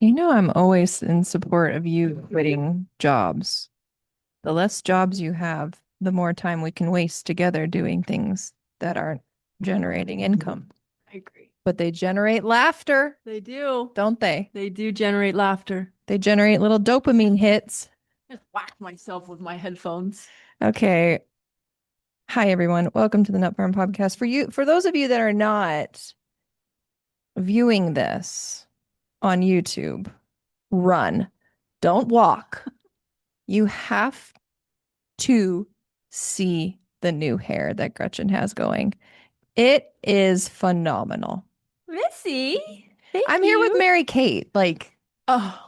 I'm always in support of you quitting jobs. The less jobs you have, the more time we can waste together doing things that aren't generating income. I agree. But they generate laughter, They do. don't they? They do generate laughter. They generate little dopamine hits. Just whack myself with my headphones. Okay. Hi, everyone. Welcome to the Nut Farm Podcast. For those of you that are not viewing this on YouTube, run. Don't walk. You have to see the new hair that Gretchen has going. It is phenomenal. Missy, thank I'm here with you. Mary Kate. Like, Oh,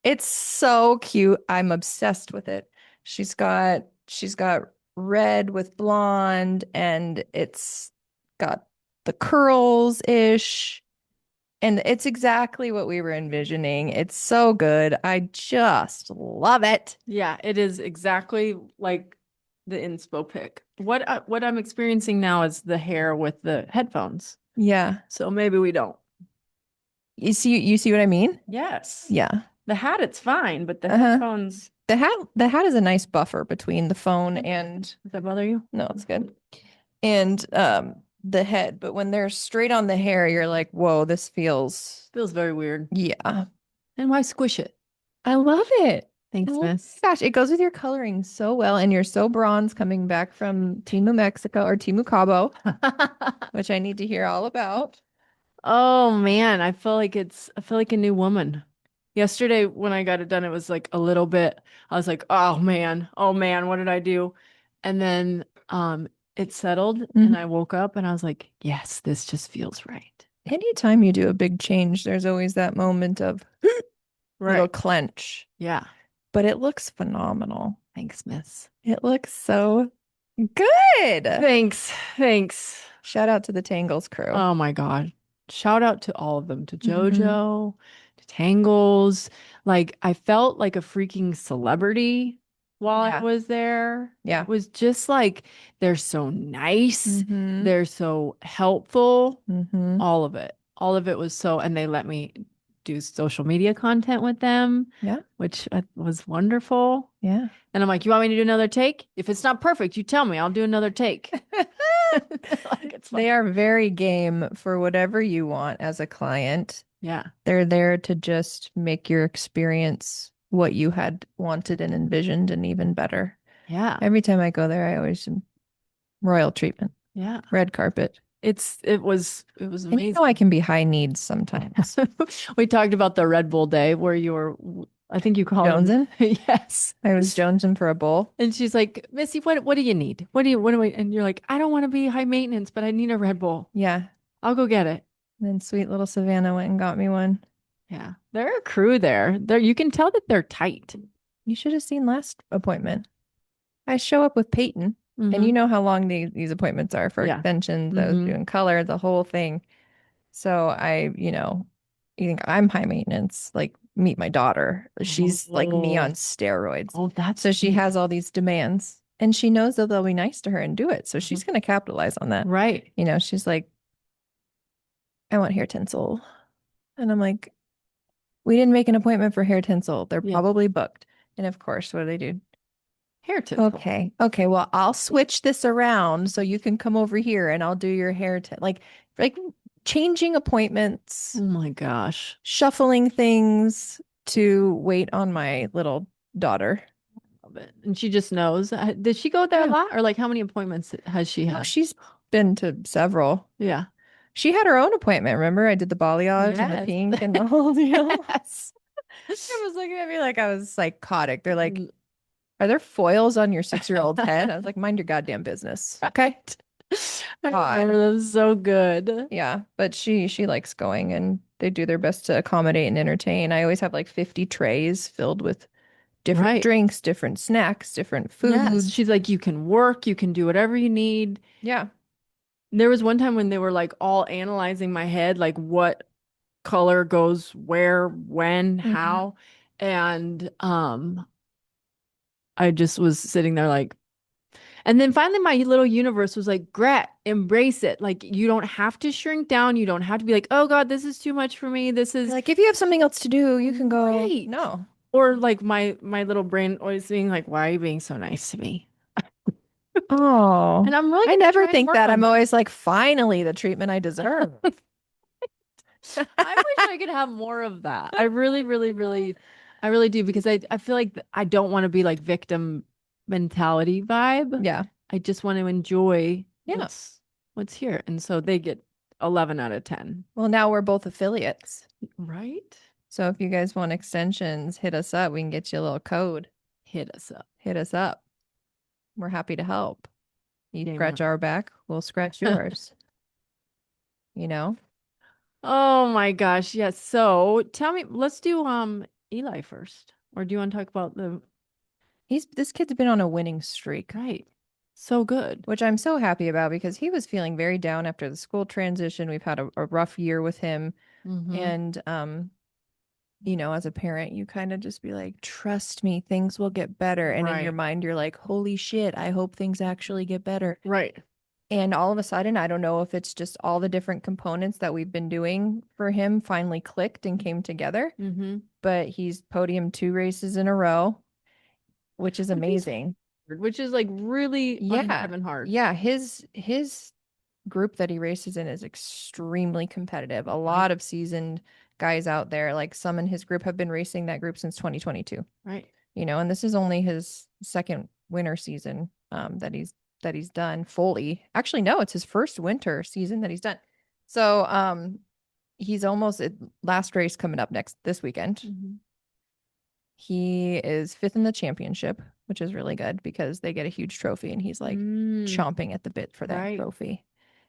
it's so cute. I'm obsessed with it. She's got red with blonde and it's got the curls ish. And it's exactly what we were envisioning. It's so good. I just love it. yeah, it is exactly like the inspo pic. What I'm experiencing now is the hair with the headphones. Yeah. So maybe we don't. You see what I mean? Yes. Yeah. The hat, it's fine, but the Uh-huh. headphones, The hat is a nice buffer between the phone does and that bother you? no, it's good. And the head. But when they're straight on the hair, you're like, whoa, this feels Feels very weird. yeah. And why squish it? I love it. Thanks, Oh miss. my gosh, it goes with your coloring so well. And you're so bronze coming back from Timu Mexico or Timu Cabo, which I need to hear all about. Oh man, I feel like a new woman. Yesterday when I got it done, it was like a little bit, I was like, oh man, what did I do? And then it settled Mhm. and I woke up and I was like, yes, this just feels right. Anytime you do a big change, there's always that moment of little Right. clench, Yeah. but it looks phenomenal. Thanks, miss. It looks so good. Thanks. Thanks. Shout out to the Tangles crew. Oh my God. Shout out to all of them, to Mhm. JoJo, to Tangles. Like I felt like a freaking celebrity while I Yeah. was there. Yeah. It was just like they're so nice, Mm-hmm. they're so helpful, Mm-hmm. all of it. All of it was so, and they let me do social media content with them, Yeah. which was wonderful. Yeah. And I'm like, you want me to do another take? If it's not perfect, you tell me, I'll do another take. Like it's fine. They are very game for whatever you want as a client. Yeah. They're there to just make your experience what you had wanted and envisioned and even better. Yeah. Every time I go there, I always royal treatment, Yeah. red carpet. It was And amazing. I can be high needs sometimes. We talked about the Red Bull day where you were, I think you called Jonesing. it. Yes. I was jonesing for a bowl. And she's like, Missy, what do you need? What do we, and you're like, I don't want to be high maintenance, but I need a Red Bull. Yeah. I'll go get it. And then sweet little Savannah went and got me one. Yeah. They're a crew there. You can tell that they're tight. You should have seen last appointment. I show up with Peyton, and you Mm-hmm. know how long these appointments are for Yeah. extensions. I was Mm-hmm. doing color, the whole thing. So you think I'm high maintenance, like meet my daughter. She's like me Oh, on steroids. oh, that's So she sweet. has all these demands and she knows that they'll be nice to her and do it. So she's going to capitalize on that. Right. She's like, I want hair tinsel. And I'm like, we didn't make an appointment for hair tinsel. They're Yeah. probably booked. And of course, what do? Hair tinsel. Okay. Okay. Well, I'll switch this around so you can come over here and I'll do your hair. Like changing appointments, Oh my gosh. shuffling things to wait on my little daughter. Love it. And she just knows. Did she go there a Yeah. lot? Or like how many appointments has she Oh, had? she's been to several. Yeah. She had her own appointment. Remember, I did the balayage and the Yes. pink and the whole deal. Yes. Everyone was looking at me like I was psychotic. They're like, are there foils on your 6-year-old's head? I was like, mind your goddamn business. Okay. Right. I God. remember them so good. Yeah, but she likes going and they do their best to accommodate and entertain. I always have like 50 trays filled with different Right. drinks, different snacks, different Yes. foods. She's like, you can work, you can do whatever you need. Yeah. There was one time when they were like all analyzing my head, like what color goes where, when, Mhm. how. And I just was sitting there like, And then finally my little universe was like, Gret, embrace it. Like you don't have to shrink down. You don't have to be like, oh God, this is too much for me. This You're is like, if you have something else to do, you can go. right. No. Or like my little brain always being like, why are you being so nice to me? Oh, And I'm really I gonna never try and think work that. on I'm that. always like, finally, the treatment I deserve. I wish I could have more of that. I really, really, really, I really do because I feel like I don't want to be like victim mentality vibe. Yeah. I just want to enjoy Yeah. what's here. And so they get 11 out of 10. Well, now we're both affiliates. Right? So if you guys want extensions, hit us up. We can get you a little code. Hit us up. Hit us up. We're happy to help. You Game scratch on. our back, we'll scratch yours. You know? Oh my gosh. Yes. So tell me, let's do Eli first. Or do you want to talk about the This kid's been on a winning streak, right? So good. which I'm so happy about because he was feeling very down after the school transition. We've had a rough year with him. Mm-hmm. And as a parent, you kind of just be like, trust me, things will get better. And in your Right. mind, you're like, holy shit, I hope things actually get better. Right. And all of a sudden, I don't know if it's just all the different components that we've been doing for him finally clicked and came together, Mm-hmm. but he's podium 2 races in a row, which is Which is amazing. hard, which is like really Yeah. unheaven hard. Yeah, his group that he races in is extremely competitive. A Right. lot of seasoned guys out there, like some in his group have been racing that group since 2022. Right. And this is only his second winter season that he's done fully. Actually, no, it's his first winter season that he's done. So, he's almost last race coming up this weekend. Mm-hmm. He is fifth in the championship, which is really good because they get a huge trophy and he's like Mm, chomping at the bit for that right. trophy.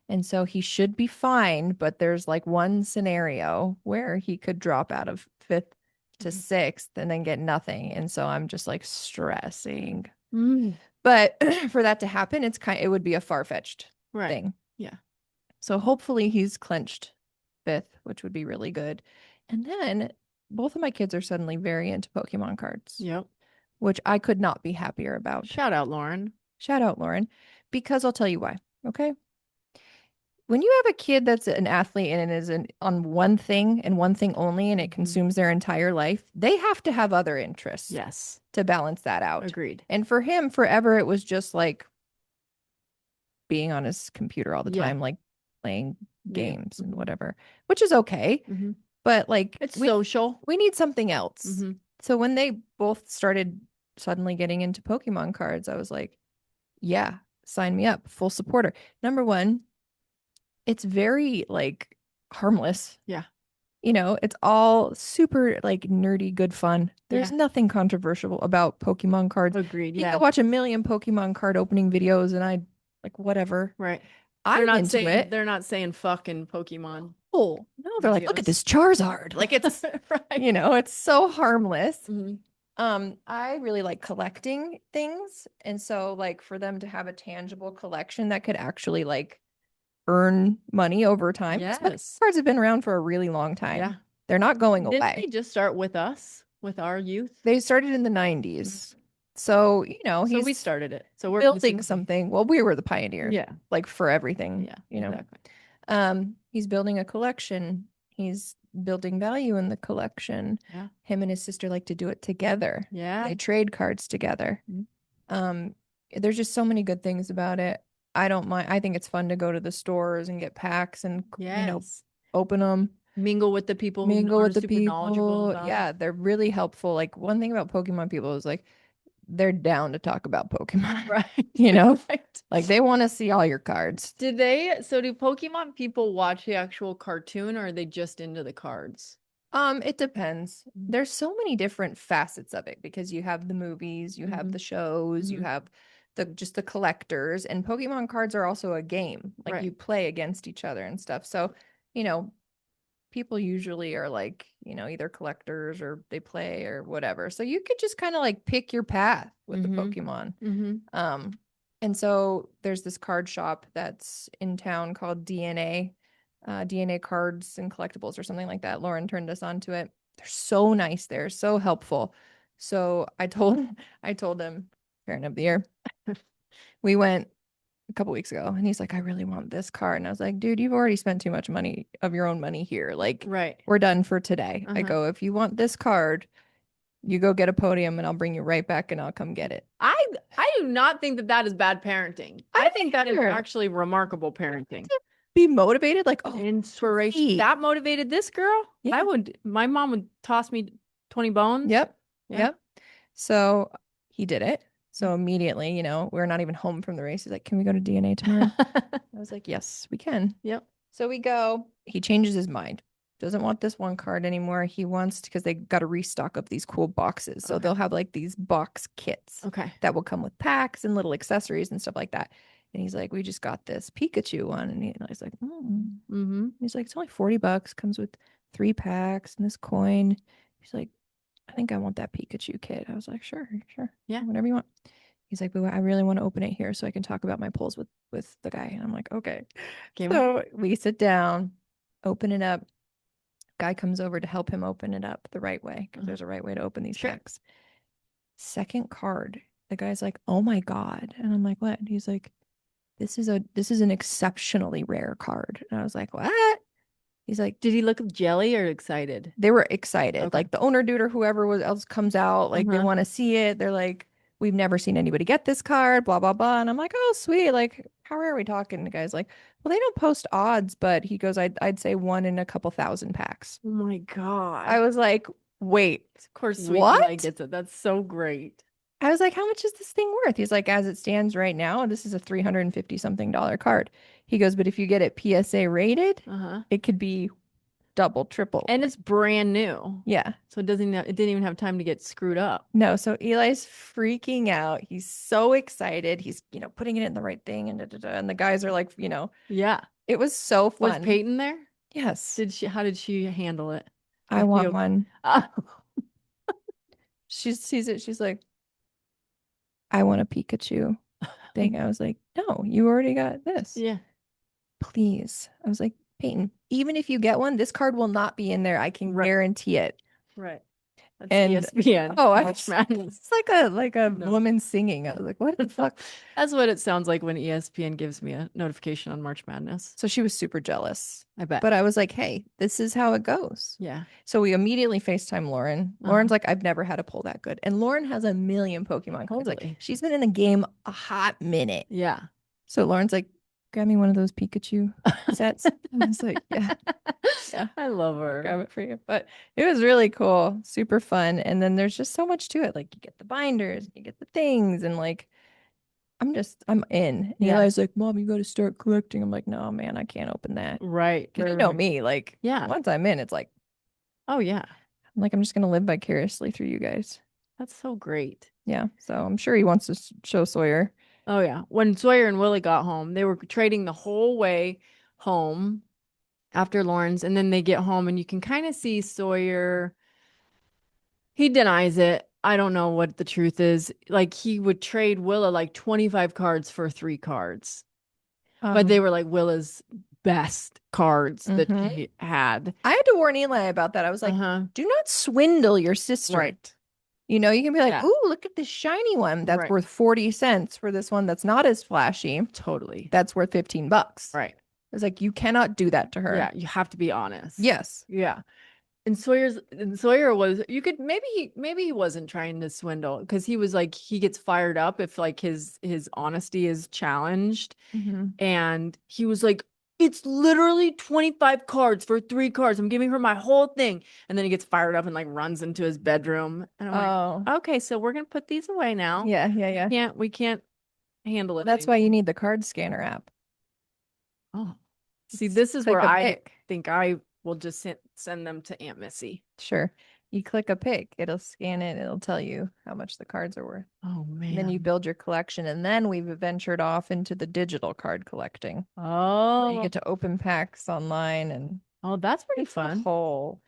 And so he should be fine, but there's like one scenario where he could drop out of fifth to Mhm. sixth and then get nothing. And so I'm just like stressing. Mm, But for that to happen, it would be a far-fetched right. thing. Yeah. So hopefully he's clinched fifth, which would be really good. And then both of my kids are suddenly very into Pokemon cards, Yep. which I could not be happier about. Shout out, Lauren. Shout out, Lauren, because I'll tell you why. Okay. When you have a kid that's an athlete and is on one thing and one thing only, and it Mhm. consumes their entire life, they have to have other interests Yes. to balance that out. Agreed. And for him, forever, it was just like being on his computer all the Yeah. time, like playing Video. games and Hmm. whatever, which is okay. Hmm. But like It's we social. we need something else. Hmm. So when they both started suddenly getting into Pokemon cards, I was like, yeah, sign me up, full supporter. Number one, it's very like harmless. Yeah. It's all super like nerdy, good fun. There's Yeah. nothing controversial about Pokemon cards. Agreed. You Yeah. can watch a million Pokemon card opening videos and I like whatever. Right. I'm into it. They're not saying fucking Pokemon Oh, no, they're like, look at videos. this Charizard. Like it's, Right. it's so harmless. Hmm. I really like collecting things. And so like for them to have a tangible collection that could actually like earn money over time. 'Cause Pokemon Yes. cards have been around for a really long Yeah. time. They're not going Didn't away. they just start with us, with our youth? They started in the Mhm. 90s. So, So we he's started it. So we're building basically, something. Well, we were the pioneers, yeah. like for everything, Yeah. Exactly. He's building a collection. He's building value in the collection. Yeah. Him and his sister like to do it together. Yeah. They trade cards together. Mhm. Um, there's just so many good things about it. I don't mind. I think it's fun to go to the stores and get packs and, Yes. open them, Mingle with the people who mingle with are the super knowledgeable people. about it. Yeah, they're really helpful. Like one thing about Pokemon people is like they're down to talk about Pokemon. Right. You know, Right. like they want to see all your cards. Do Pokemon people watch the actual cartoon or are they just into the cards? It depends. There's so many different facets of it because you have the movies, you have Mhm. the shows, you Mhm. have the collectors, and Pokemon cards are also a game. Like you Right. play against each other and stuff. So, you know, people usually are like, either collectors or they play or whatever. So you could just kind of like pick your path with the Mm-hmm. Pokemon. Mm-hmm. Um, and so there's this card shop that's in town called DNA Cards and Collectibles or something like that. Lauren turned us on to it. They're so nice there, so helpful. So I told I told him, parent of the year, We went a couple weeks ago and he's like, I really want this card. And I was like, dude, you've already spent too much money of your own money here. Like, Right. we're done for today. I Uh-huh. go, if you want this card, you go get a podium and I'll bring you right back and I'll come get it. I do not think that that is bad parenting. I I think that is don't care. actually remarkable parenting. Be motivated, like, oh, Inspiration. sweet. That motivated this girl. Yeah. My mom would toss me 20 bones. Yep. Yeah. Yep. So he did it. Yeah. So immediately, we're not even home from the race. He's like, can we go to DNA tomorrow? I was like, yes, we can. Yep. So we go. He changes his mind. Doesn't want this one card anymore. He wants because they got a restock of these cool boxes. So Okay. they'll have like these box kits Okay. that will come with packs and little accessories and stuff like that. And he's like, we just got this Pikachu one. And he's like, Mm-hmm. he's like, it's only $40. Comes with 3 packs and this coin. He's like, I think I want that Pikachu kit. I was like, sure, Yeah. whatever you want. He's like, but I really want to open it here so I can talk about my polls with the guy. And I'm like, okay. Game. So we sit down, open it up. Guy comes over to help him open it up the right way because there's a right way to open these Sure. packs. Second card, the guy's like, oh my God. And I'm like, what? And he's like, this is an exceptionally rare card. And I was like, what? He's like, Did he look jelly or excited? they were excited. Okay. Like the owner dude or whoever else comes out, like they Uh-huh. want to see it. They're like, we've never seen anybody get this card, blah, blah, blah. And I'm like, oh, sweet. Like, how rare are we talking? And the guy's like, well, they don't post odds, but he goes, I'd say one in a couple thousand packs. Oh my God. I was like, wait, Of course, Sweet what? Eli gets it. That's so great. I was like, how much is this thing worth? He's like, as it stands right now, this is a $350 something card. He goes, but if you get it PSA rated, Uh-huh. it could be double, triple. And it's brand new. Yeah. So it didn't even have time to get screwed up. No, so Eli's freaking out. He's so excited. He's, putting it in the right thing and and the guys are like, Yeah. it was so Was fun. Peyton there? Yes. How did she handle it? I want You- one. Oh, She sees it. She's like, I want a Pikachu thing. I was like, no, you already got this. yeah. Please. I was like, Peyton, even if you get one, this card will not be in there. I can Right. guarantee it. Right. That's And ESPN. oh, I March Madness. it's like a No. woman singing. I was like, what the fuck? That's what it sounds like when ESPN gives me a notification on March Madness. So she was super jealous. I bet. But I was like, hey, this is how it goes. Yeah. So we immediately FaceTime Lauren. Lauren's like, I've never had a pull that good. And Lauren has a million Pokemon cards. Like, Totally. she's been in the game a hot minute. Yeah. So Lauren's like, grab me one of those Pikachu sets. And I was like, yeah, yeah, I love her. grab it for you. But it was really cool, super fun. And then there's just so much to it. Like you get the binders, you get the things, and like I'm in. And Yeah. Eli's like, Mom, you got to start collecting. I'm like, no, man, I can't open that. Right. Because you Right, know right. me, like, Yeah. once I'm in, it's like, Oh, yeah. I'm just gonna live vicariously through you guys. That's so great. Yeah. So I'm sure he wants to show Sawyer. Oh, yeah. When Sawyer and Willie got home, they were trading the whole way home after Lawrence. And then they get home, and you can kind of see Sawyer. He denies it. I don't know what the truth is. Like, he would trade Willa like 25 cards for 3 cards. But they were like Willa's best cards that Mhm. he had. I had to warn Eli about that. I was like, Uh-huh. do not swindle your sister. Right. You can be like, Yeah. ooh, look at this shiny one. That's Right. worth 40 cents for this one that's not as flashy. Totally. That's worth $15. Right. It's like, you cannot do that to her. Yeah, you have to be honest. Yes. Yeah. And Sawyer was, you could maybe he wasn't trying to swindle, because he was like, he gets fired up if like his honesty is challenged. And he was like, it's literally 25 cards for 3 cards. I'm giving her my whole thing. And then he gets fired up and like runs into his bedroom. And I'm Oh. like, okay, so we're gonna put these away now. Yeah. We can't handle it. That's why you need the card scanner app. Oh, see, It's this is click where a I pic. think I will just send them to Aunt Missy. Sure. You click a pic, it'll scan it, it'll tell you how much the cards are worth. Oh man. And then you build your collection, and then we've ventured off into the digital card collecting. Oh, You get to open packs online, and oh, that's pretty it's a fun. whole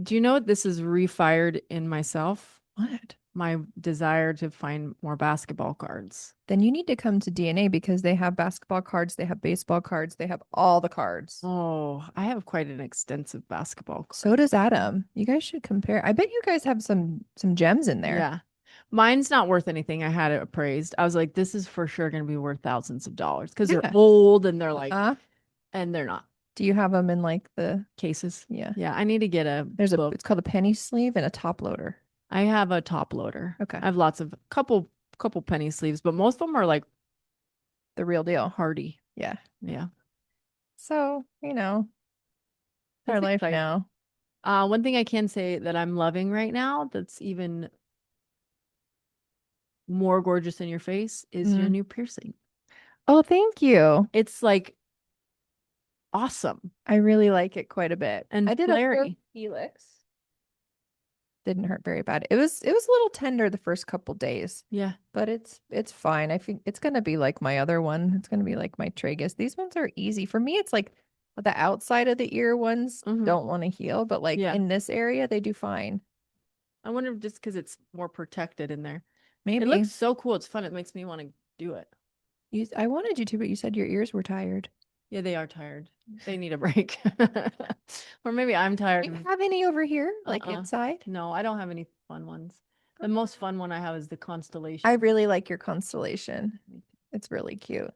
Do you know what this is refired in myself? what? My desire to find more basketball cards. Then you need to come to DNA because they have basketball cards, they have baseball cards, they have all the cards. Oh, I have quite an extensive basketball card. So does Adam. You guys should compare. I bet you guys have some gems in there. Yeah. Mine's not worth anything. I had it appraised. I was like, this is for sure going to be worth thousands of dollars because they're Yeah. old and they're like, Uh, and they're not do you have them in like the, cases. yeah. Yeah, I need to get a There's a, book. it's called a penny sleeve and a top loader. I have a top loader. Okay. I have lots of couple penny sleeves, but most of them are like The real deal. hardy. Yeah. Yeah, So, our it's life exciting. now. One thing I can say that I'm loving right now that's even more gorgeous in your face is your Mm. new piercing. Oh, thank you. It's like awesome I really like it quite a bit. and I did a pure flary. helix. Didn't hurt very bad. It was a little tender the first couple days, Yeah. but it's fine. I think it's gonna be like my other one. It's gonna be like my tragus. These ones are easy. For me, it's like the outside of the ear ones Hmm. don't want to heal, but like Yeah. in this area they do fine. I wonder if just because it's more protected in there. It Maybe. looks so cool. It's fun. It makes me want to do it. I wanted you to, but you said your ears were tired. Yeah, they are tired. They need a break. Or maybe I'm tired Do you of have any over here, like uh-uh. inside? No, I don't have any fun ones. The most fun one I have is the I constellation. really like your constellation. It's really cute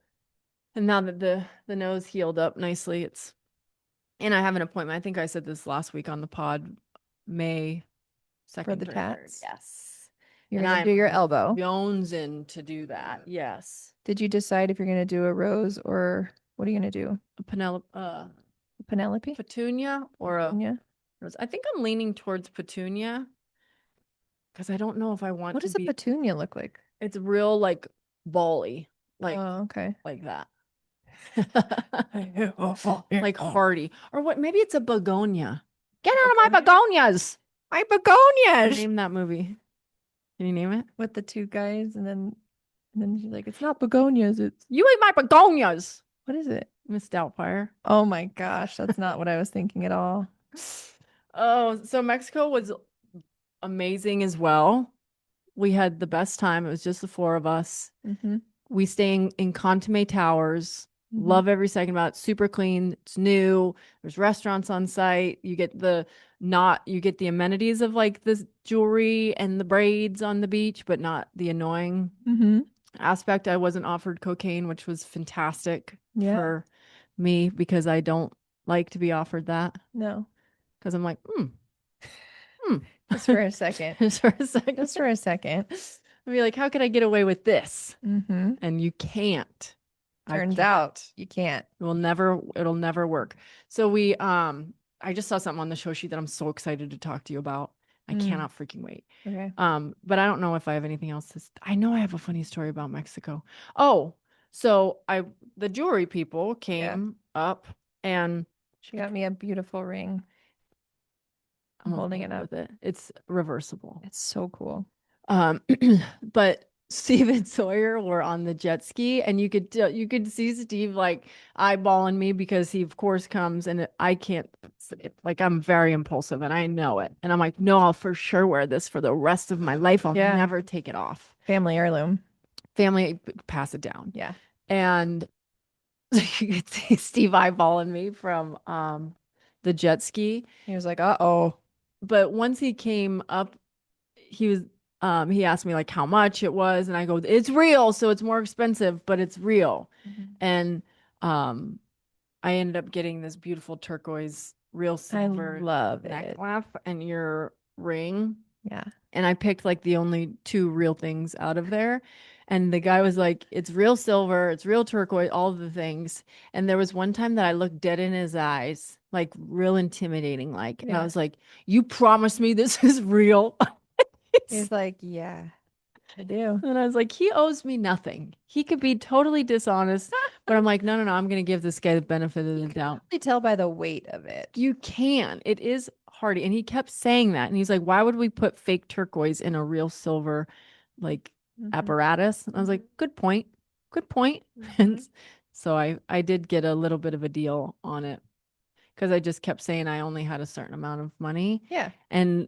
And now that the nose healed up nicely, it's and I have an appointment. I think I said this last week on the pod, May for 2nd, the 3rd, 3rd. tats. Yes. You're And gonna do your I'm elbow. jonesing to do that. Yes. Did you decide if you're gonna do a rose or what are you gonna do? A Penelope, A Penelope? petunia or a Yeah. rose. I think I'm leaning towards petunia because I don't know if I want What to does a be. petunia look like? It's real like bally, Oh, okay. like that. Like hardy. Or what? Maybe it's a begonia. Get out of my Begonia? begonias. My begonias Name that movie. Can you name it? with the two guys, and then she's like, it's not begonias, it's You ate my begonias. what is it? Miss Doubtfire. Oh my gosh, that's not what I was thinking at all. Oh, so Mexico was amazing as well. We had the best time. It was just the four of us. Mm-hmm. We stay in Contume Towers. Mm-hmm. Love every second about it. Super clean. It's new. There's restaurants on site. You get the amenities of like the jewelry and the braids on the beach, but not the annoying Mm-hmm. aspect. I wasn't offered cocaine, which was fantastic Yeah. for me because I don't like to be offered that No. because I'm like, hmm. Just for a second. Just for a second. Just for a second. I'd be like, how could I get away with this? Mm-hmm. And you can't. I Turns can't. out you can't. It'll never work. So I just saw something on the show sheet that I'm so excited to talk to you about. I Mm. cannot freaking wait. Okay. But I don't know if I have anything else I know I have a funny story about Mexico. Oh, so the jewelry people Yeah. came up and She got me a beautiful ring. I'm I'm holding in it love up. with it. It's reversible. It's so cool. Um, but Steve and Sawyer were on the jet ski, and you could see Steve like eyeballing me because he of course comes, and I can't like I'm very impulsive, and I know it, and I'm like, no, I'll for sure wear this for the rest of my life. I'll Yeah. never take it off. Family heirloom. Family, pass it down, Yeah. and you could see Steve eyeballing me from the jet ski, He was like, uh-oh. but once he came up he was he asked me like how much it was and I go it's real so it's more expensive but it's real Mhm. and um I ended up getting this beautiful turquoise real I silver love it. necklace and your ring Yeah. and I picked like the only two real things out of there and the guy was like it's real silver it's real turquoise all of the things and there was one time that I looked dead in his eyes like real intimidating like and I Yeah. was like you promised me this is real. He's like, yeah, I do. And I was like, he owes me nothing. He could be totally dishonest, but I'm like, no, I'm going to give this guy the benefit of the doubt. You tell by the weight of it. You can. It is hardy. And he kept saying that. And he's like, why would we put fake turquoise in a real silver like Mhm. apparatus? And I was like, good point. Good point. And Mhm. so I did get a little bit of a deal on it because I just kept saying I only had a certain amount of money. Yeah. And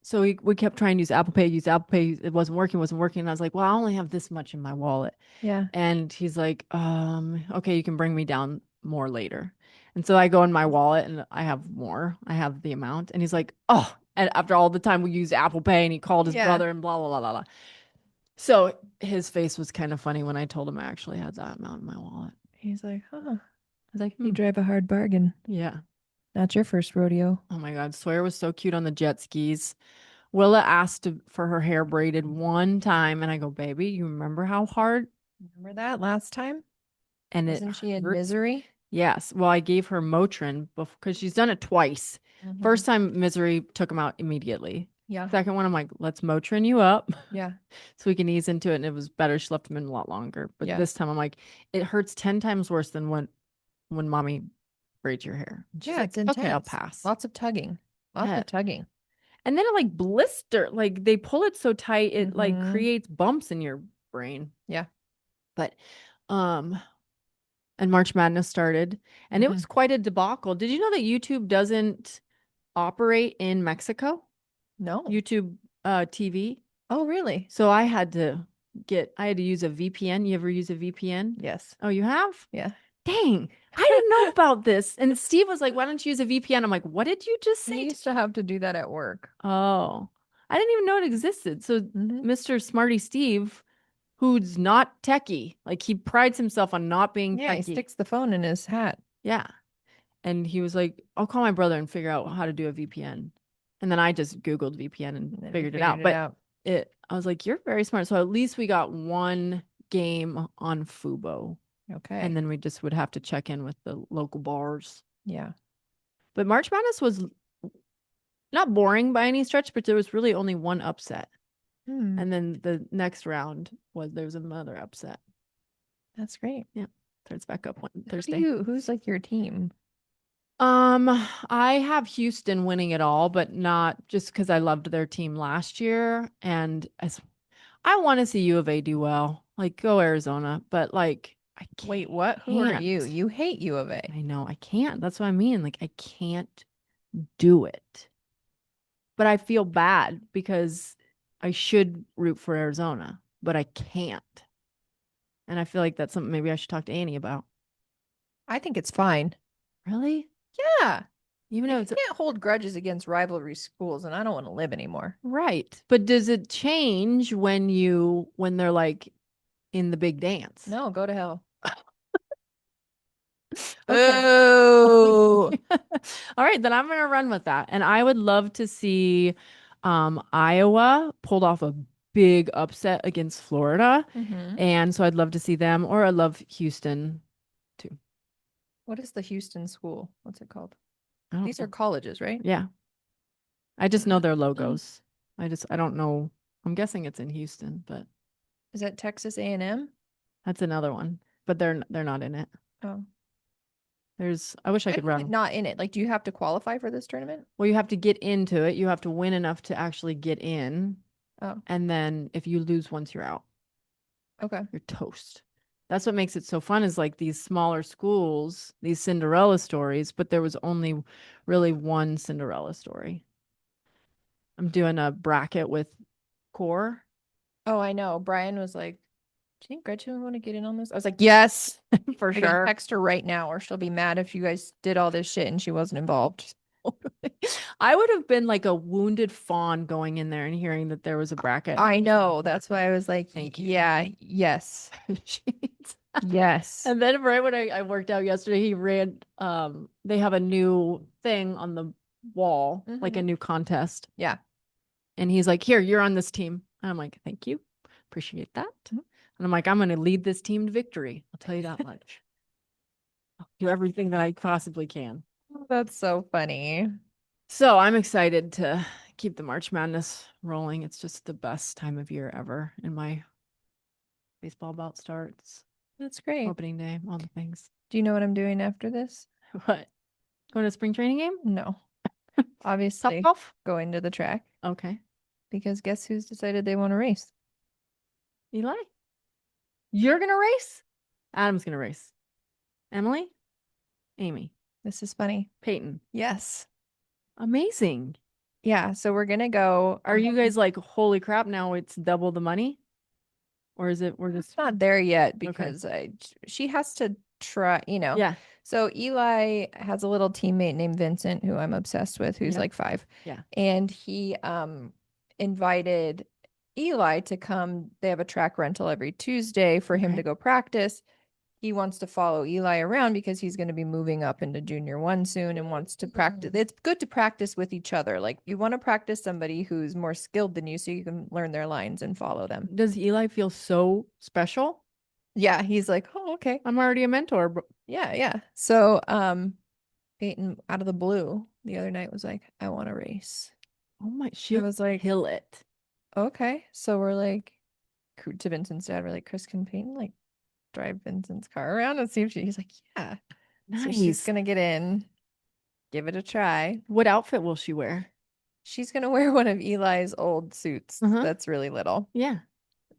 so we kept trying to use Apple Pay, use Apple Pay. It wasn't working. And I was like, well, I only have this much in my wallet. Yeah. And he's like, okay, you can bring me down more later. And so I go in my wallet and I have more. I have the amount. And he's like, oh, and after all the time we used Apple Pay and he called his Yeah. brother and blah, blah, blah, blah, blah. So his face was kind of funny when I told him I actually had that amount in my wallet. He's like, huh. I was like, You drive a hard bargain. yeah. Not your first rodeo. Oh my God. Sawyer was so cute on the jet skis. Willa asked for her hair braided one time, and I go, baby, you remember how hard? Remember that last time? And it Wasn't she in hurts. misery? Yes. Well, I gave her Motrin because she's done it twice. Mm-hmm. First time, Misery took him out immediately. Yeah. Second one, I'm like, let's Motrin you up Yeah. so we can ease into it. And it was better. She left him in a lot longer. But Yeah. this time, I'm like, it hurts 10 times worse than when mommy braids your hair. And she's Yeah, like, it's okay, I'll intense. pass. Lots of tugging. Lots Yeah. of tugging. And then it like blister, like they pull it so tight, it like Mm-hmm. creates bumps in your brain. Yeah. But, um, and March Madness started, and it Mm-hmm. was quite a debacle. Did you know that YouTube doesn't operate in Mexico? No. YouTube TV. Oh, really? So I had to use a VPN. You ever use a VPN? Yes. Oh, you have? Yeah. Dang, I didn't know about this. And Steve was like, "Why don't you use a VPN?" I'm like, "What did you just I say?" used to have to do that at work. Oh, I didn't even know it existed. So Mm-hmm. Mr. Smarty Steve, who's not techie, like he prides himself on not being Yeah, he techie. sticks the phone in his hat. Yeah. And he was like, I'll call my brother and figure out how to do a VPN. And then I just Googled VPN and And then he figured it figured out. it But out. I was like, you're very smart. So at least we got one game on Fubo. And Okay. then we just would have to check in with the local bars. Yeah. But March Madness was not boring by any stretch, but there was really only one upset. Hmm. And then the next round there was another upset. That's great. Yeah. Starts back up one Who do Thursday. who's like your team? I have Houston winning it all, but not just because I loved their team last year. And as I want to see U of A do well, like go Arizona, but like I Wait, what? Who are you? can't. You hate U of A. I know I can't. That's what I mean. Like I can't do it. But I feel bad because I should root for Arizona, but I can't. And I feel like that's something maybe I should talk to Annie about. I think it's fine. Really? Yeah. Even If though you it's can't hold grudges against rivalry schools, and I don't want to live anymore. right. But does it change when they're like in the big dance? No, go to hell. Okay. Oh. All right, then I'm gonna run with that. And I would love to see Iowa pulled off a big upset against Florida. Mm-hmm. And so I'd love to see them, or I love Houston too. What is the Houston school? What's it called? I don't These are know. colleges, right? Yeah. I just know their Mm. logos. I don't know. I'm guessing it's in Houston, but Is that Texas A&M? that's another one. But they're not in it. Oh. I wish I I could mean, like run. not in it. Like, do you have to qualify for this tournament? Well, you have to get into it. You have to win enough to actually get in. Oh, And then if you lose once you're out, okay. you're toast. That's what makes it so fun is like these smaller schools, these Cinderella stories, but there was only really one Cinderella story. I'm doing a bracket with core Oh, I know. Brian was like, "Do you think Gretchen would want to get in on this?" I was like, "Yes." for I can sure. text her right now, or she'll be mad if you guys did all this shit and she wasn't involved. I would have been like a wounded fawn going in there and hearing that there was a bracket. I know. That's why I was like, Thank you. "Yeah, yes, Jeez. yes." And then right when I worked out yesterday, he ran they have a new thing on the wall, like a Mhm. new contest. Yeah. And he's like, "Here, you're on this team." And I'm like, "Thank you. Appreciate that." Mhm. And I'm like, "I'm going to lead this team to victory. I'll tell you that much. I'll do everything that I possibly can." That's so funny. So I'm excited to keep the March Madness rolling. It's just the best time of year ever. And my baseball bout starts, That's great. opening day, all the things. Do you know what I'm doing after this? What? Going to a spring training game? No. Top Obviously, golf? going to the track Okay. because guess who's decided they want to race? Eli, you're going to race? Adam's going to race. Emily? Amy? This is funny. Peyton? Yes. Amazing. Yeah, so we're gonna go. Are you guys like, holy crap, now it's double the money? Or is it, we're It's just, not there yet okay. because she has to try, Yeah. So Eli has a little teammate named Vincent who I'm obsessed with, who's Yeah. like 5. Yeah. And he invited Eli to come. They have a track rental every Tuesday for him to Okay. go practice. He wants to follow Eli around because he's going to be moving up into junior one soon and wants to practice. It's good to practice with each other. Like you want to practice somebody who's more skilled than you so you can learn their lines and follow them. Does Eli feel so special? Yeah, he's like, "Oh, okay." I'm already a mentor. Yeah, yeah. So, Peyton out of the blue the other night was like, "I want to race." Oh my, I she'll was like, kill it. "Okay." So we're like to Vincent's dad, we're like, "Chris, can Peyton like drive Vincent's car around and see if he's like, yeah." So she's Nice. gonna get in, give it a try. What outfit will she wear? She's gonna wear one of Eli's old suits Uh-huh. that's really little. Yeah.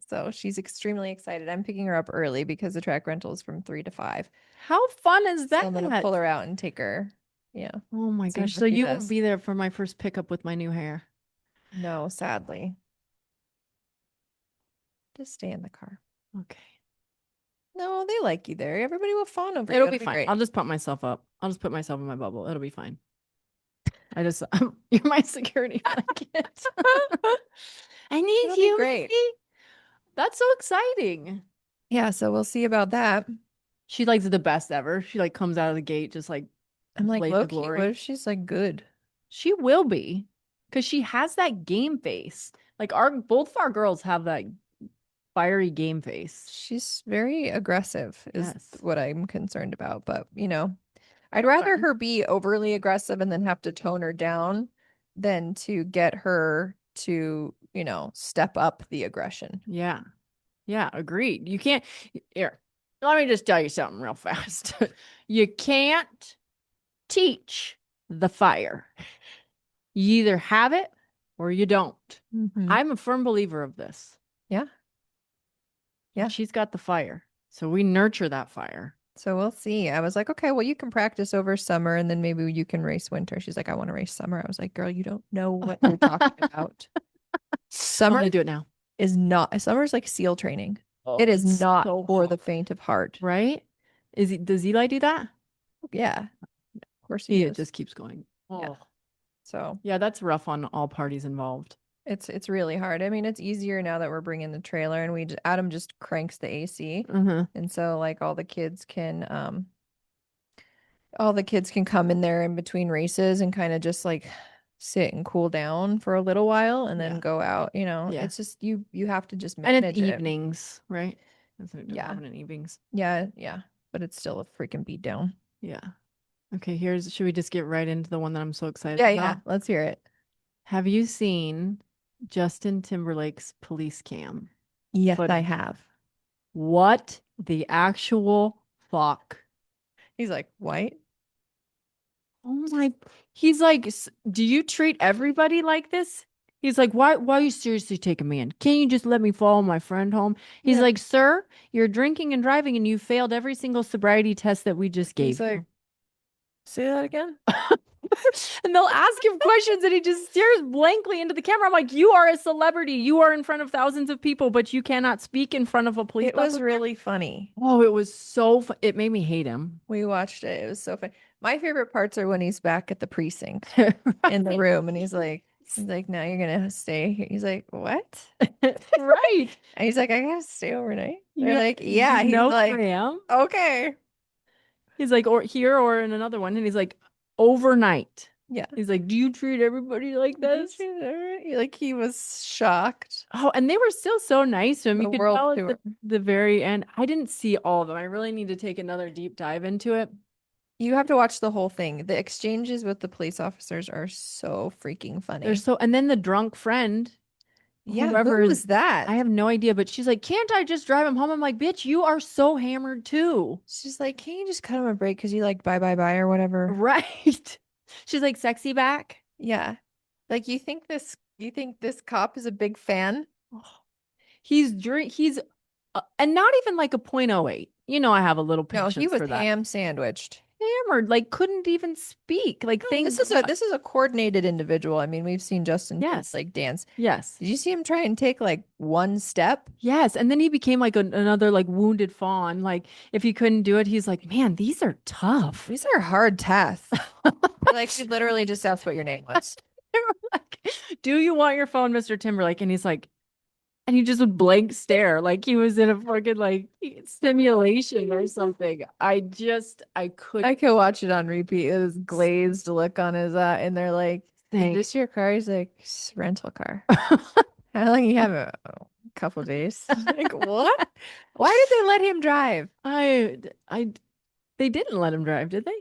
So she's extremely excited. I'm picking her up early because the track rental is from 3 to 5. How fun is So I'm gonna pull that? her out and take her. Yeah. Oh my See gosh. what So she you won't does. be there for my first pickup with my new hair. No, sadly. Just stay in the car. Okay. No, they like you there. Everybody will fawn over you. It'll be It'll be fine. great. I'll just pump myself up. I'll just put myself in my bubble. It'll be fine. I just, you're my security blanket. I need It'll be great. humidity. That's so exciting. Yeah, so we'll see about that. She likes it the best ever. She like comes out of the gate just like I'm like, displayed the low-key, what glory. if she's like good? She will be because she has that game face. Like our both of our girls have that fiery game face. She's very aggressive, is Yes. what I'm concerned about. But, I'd She'll rather learn. her be overly aggressive and then have to tone her down than to get her to, step up the aggression. Yeah. Yeah, agreed. You can't here. Let me just tell you something real fast. You can't teach the fire. You either have it or you don't. Mm-hmm. I'm a firm believer of this. Yeah. Yeah. She's got the fire. So we nurture that fire. So we'll see. I was like, okay, well, you can practice over summer and then maybe you can race winter. She's like, I want to race summer. I was like, girl, you don't know what you're talking about. I'm Summer gonna do it now. summer's like SEAL training. Oh, It is it's not so for the hot. faint of heart. Right? Does Eli do that? Yeah, of course he He does. just keeps going. Yeah. Oh. So Yeah, that's rough on all parties involved. it's really hard. I mean, it's easier now that we're bringing the trailer and Adam just cranks the AC. Uh-huh. And so like all the kids can come in there in between races and kind of just like sit and cool down for a little while and then Yeah. go out. Yeah. It's just you have to just And it's manage it. evenings, right? Isn't it just Yeah. happening in evenings? Yeah, yeah. But it's still a freaking beat down. Yeah. Okay, should we just get right into the one that I'm so excited Yeah, about? yeah. Let's hear it. Have you seen Justin Timberlake's police cam Yes, I footage? have. What the actual fuck? He's like, white? Oh my, he's like, do you treat everybody like this? He's like, why you seriously take a man? Can't you just let me follow my friend home? He's Yeah. like, sir, you're drinking and driving and you failed every single sobriety test that we just He's gave like, you. say that again? And they'll ask him questions and he just stares blankly into the camera. I'm like, you are a celebrity. You are in front of thousands of people, but you cannot speak in front of a police It was officer. really funny. Oh, it was so fun. It made me hate him. We watched it. It was so fun. My favorite parts are when he's back at the precinct in the room and he's like, now you're gonna stay here. He's like, what? Right. And he's like, I gotta stay overnight. They're You, like, yeah. you He's know like, Graham. okay. He's like, or here or in another one. And he's like, overnight. Yeah. He's like, do you treat everybody like this? Like he was shocked. Oh, and they were still so nice to him. The You could world tell at tour. the very end. I didn't see all of them. I really need to take another deep dive into it. You have to watch the whole thing. The exchanges with the police officers are so freaking funny. They're so, and then the drunk friend, Yeah, whoever who was that? I have no idea, but she's like, can't I just drive him home? I'm like, bitch, you are so hammered too. She's like, can you just cut him a break because you like bye bye bye or whatever? Right. She's like, sexy back. Yeah. Like you think this cop is a big fan? Oh, he's and not even like a .08. You know, I have a little No, he patience was for that. ham sandwiched. Hammered, like couldn't even speak. Like No, things. this is a coordinated individual. I mean, we've seen Justin Yes. like dance. Yes. Did you see him try and take like one step? Yes. And then he became like another like wounded fawn. Like if he couldn't do it, he's like, man, these are tough. These are hard tests. Like she literally just asked what your name was. They were like, do you want your phone, Mr. Timberlake? And he's like, And he just would blank stare like he was in a fucking like simulation or something. I could I could watch it on repeat. This glazed look on his eye, and they're like, "Is think. this your car?" He's like, "Rental car." How long you have it? "Oh, a couple days." Like, what? Why did they let him drive? I they didn't let him drive, did they?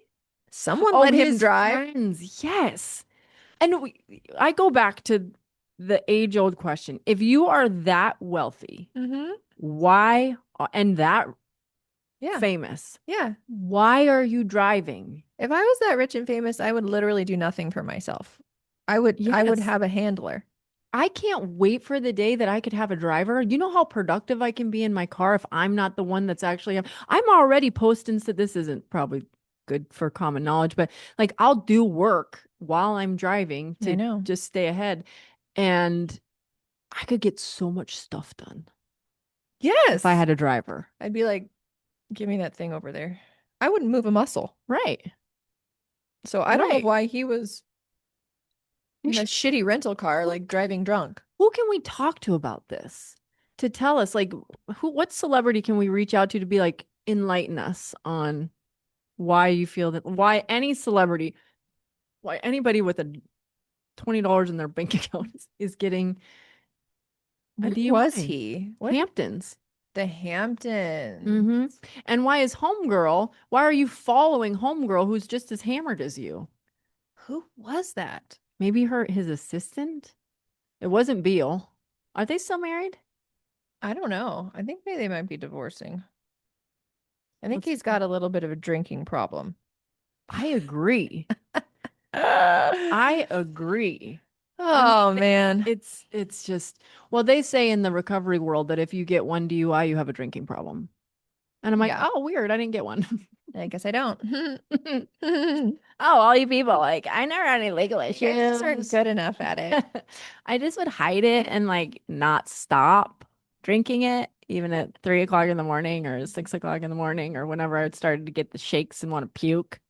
Someone Oh, let him his drive. friends. Yes. And I go back to the age-old question. If you are that wealthy, Mm-hmm. why and that Yeah. famous, Yeah. why are you driving? If I was that rich and famous, I would literally do nothing for myself. I would Yes. have a handler. I can't wait for the day that I could have a driver. You know how productive I can be in my car if I'm not the one that's actually. I'm already posting, so this isn't probably good for common knowledge, but like I'll do work while I'm driving I to know. just stay ahead. And I could get so much stuff done if I Yes. had a driver. I'd be like, give me that thing over there. I wouldn't move a muscle. Right. So I don't know Right. why he was You in a should, shitty rental car, who, like driving drunk. who can we talk to about this to tell us, like, what celebrity can we reach out to be like, enlighten us on why you feel that, why any celebrity, why anybody with a $20 in their bank account is getting a Where was DUI? he? What? Hamptons. The Hamptons. Mm-hmm. And why are you following Homegirl who's just as hammered as you? Who was that? Maybe his assistant? It wasn't Beal. Are they still married? I don't know. I think maybe they might be divorcing. I think Let's, he's got a little bit of a drinking problem. I agree. I agree. I mean, Oh man. it's just, well, they say in the recovery world that if you get one DUI, you have a drinking problem. And I'm like, Yeah. oh, weird. I didn't get one. I guess I don't. Oh, all you people, like, I never had any legal You guys just aren't issues. good enough at it. I just would hide it and like not stop drinking it, even at 3 o'clock in the morning or 6 o'clock in the morning or whenever I started to get the shakes and want to puke.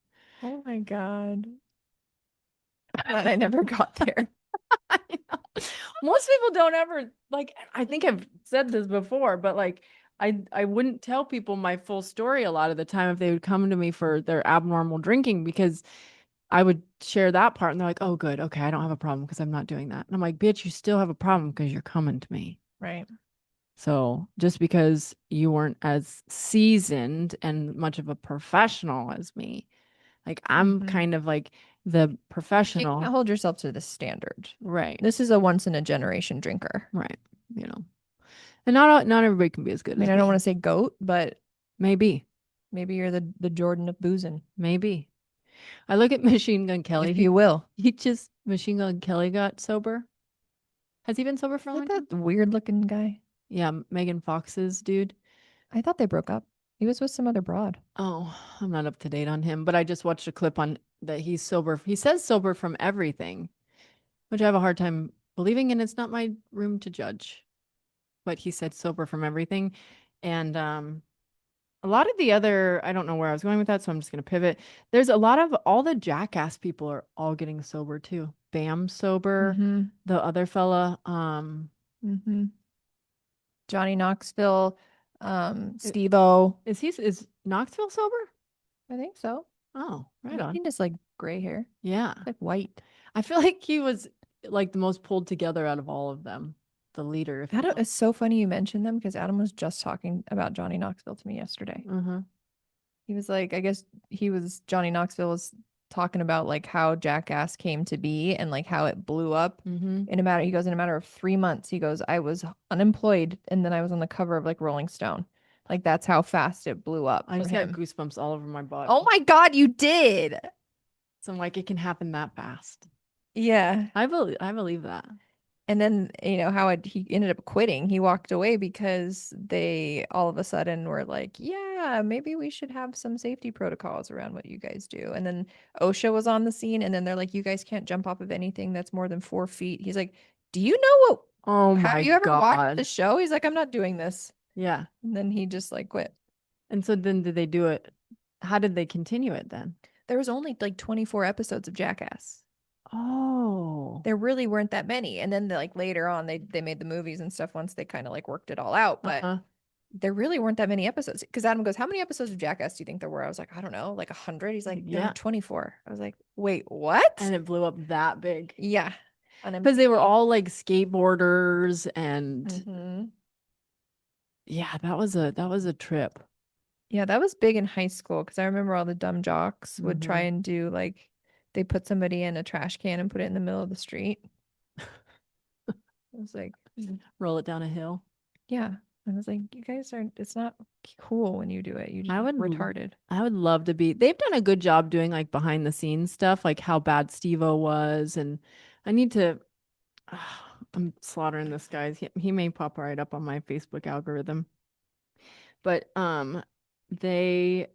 Oh my God. Glad I never got there. I know. Most people don't ever like, I think I've said this before, but like I wouldn't tell people my full story a lot of the time if they would come to me for their abnormal drinking because I would share that part and they're like, "Oh good. Okay, I don't have a problem because I'm not doing that." And I'm like, "Bitch, you still have a problem because you're coming to me." Right. So, just because you weren't as seasoned and much of a professional as me, like I'm Hmm. kind of like the You professional. can't hold yourself to this standard. Right. This is a once in a generation drinker. Right. You know. And not everybody can be as good I mean, as I don't want me. to say goat, but Maybe. maybe you're the Jordan of boozing, Maybe. I look at Machine Gun Kelly. if you will. He just Machine Gun Kelly got sober. Has he been sober for a Is long that time? that weird looking guy? Yeah, Megan Fox's dude. I thought they broke up. He was with some other broad. Oh, I'm not up to date on him, but I just watched a clip on that he's sober. He says sober from everything, which I have a hard time believing, and it's not my room to judge. But he said sober from everything. And a lot of the other, I don't know where I was going with that, so I'm just gonna pivot. There's a lot of all the jackass people are all getting sober too. Bam sober, Mm-hmm. the other fella, Mm-hmm. Johnny Knoxville, i- Steve-O. is Knoxville sober? I think so. Oh, I right think on. he just like gray hair. Yeah. It's like white. I feel like he was like the most pulled together out of all of them, the leader, if you Adam, will. it's so funny you mentioned them because Adam was just talking about Johnny Knoxville to me yesterday. Mm-hmm. He was like, I guess Johnny Knoxville was talking about like how Jackass came to be and like how it blew up Mm-hmm. he goes, in a matter of 3 months, he goes, I was unemployed and then I was on the cover of like Rolling Stone. Like that's how fast it blew up I for just got him. goosebumps all over my butt. Oh my God, you did. So I'm like, it can happen that fast. Yeah. I believe that. And then, he ended up quitting. He walked away because they all of a sudden were like, yeah, maybe we should have some safety protocols around what you guys do. And then OSHA was on the scene, and then they're like, you guys can't jump off of anything that's more than 4 feet. He's like, do you know what? Oh Have my you ever watched the God. show? He's like, I'm not doing this. Yeah. And then he just like quit. And so then did they do it? How did they continue it then? There was only like 24 episodes of Jackass. Oh. there really weren't that many. And then like later on, they made the movies and stuff once they kind of like worked it all out. But Uh-huh. there really weren't that many episodes. Because Adam goes, "How many episodes of Jackass do you think there were?" I was like, "I don't know, like 100." He's like, "There were Yeah. 24." I was like, "Wait, what?" And it blew up that big. Yeah, on Because they were MTV. all like skateboarders and Hmm. yeah, that was a trip. Yeah, that was big in high school because I remember all the dumb jocks would try Hmm. and do like they put somebody in a trash can and put it in the middle of the street. I was like, Roll it down a hill. yeah. I was like, you guys are, it's not cool when you do it. You just I look would retarded. I would love to be. They've done a good job doing like behind the scenes stuff, like how bad Steve-O was, and I need to. I'm slaughtering this guy. He may pop right up on my Facebook algorithm, but they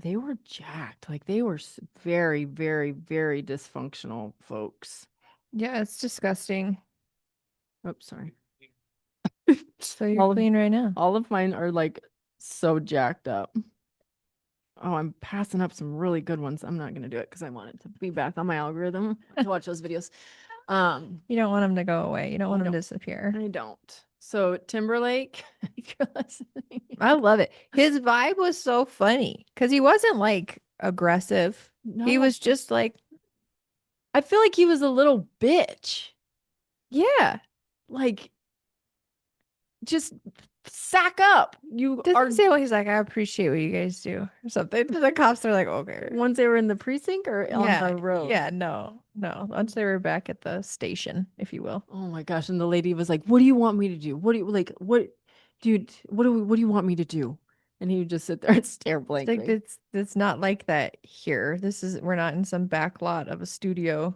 they were jacked. Like they were very, very, very dysfunctional folks. Yeah, it's disgusting. Oops, sorry. So you're All of clean right now. all of mine are like so jacked up. Oh, I'm passing up some really good ones. I'm not gonna do it because I want it to be back on my algorithm to watch those videos. You don't want them to go away. You don't I want them to don't. disappear. I don't. So Timberlake, if you're listening. I love it. His vibe was so funny because he wasn't like aggressive. He No, was just like, I feel like he was a little bitch. yeah. Like, just sack up. You Doesn't are he say, well, he's like, I appreciate what you guys do or something. The cops are like, okay. once they were in the precinct or on Yeah. the road. Yeah. No, no. Once they were back at the station, if you will. Oh my gosh. And the lady was like, what do you want me to do? What do you like? What, dude, what do you want me to do? And he would just sit there and stare It's like, blankly. it's not like that here. We're not in some back lot of a studio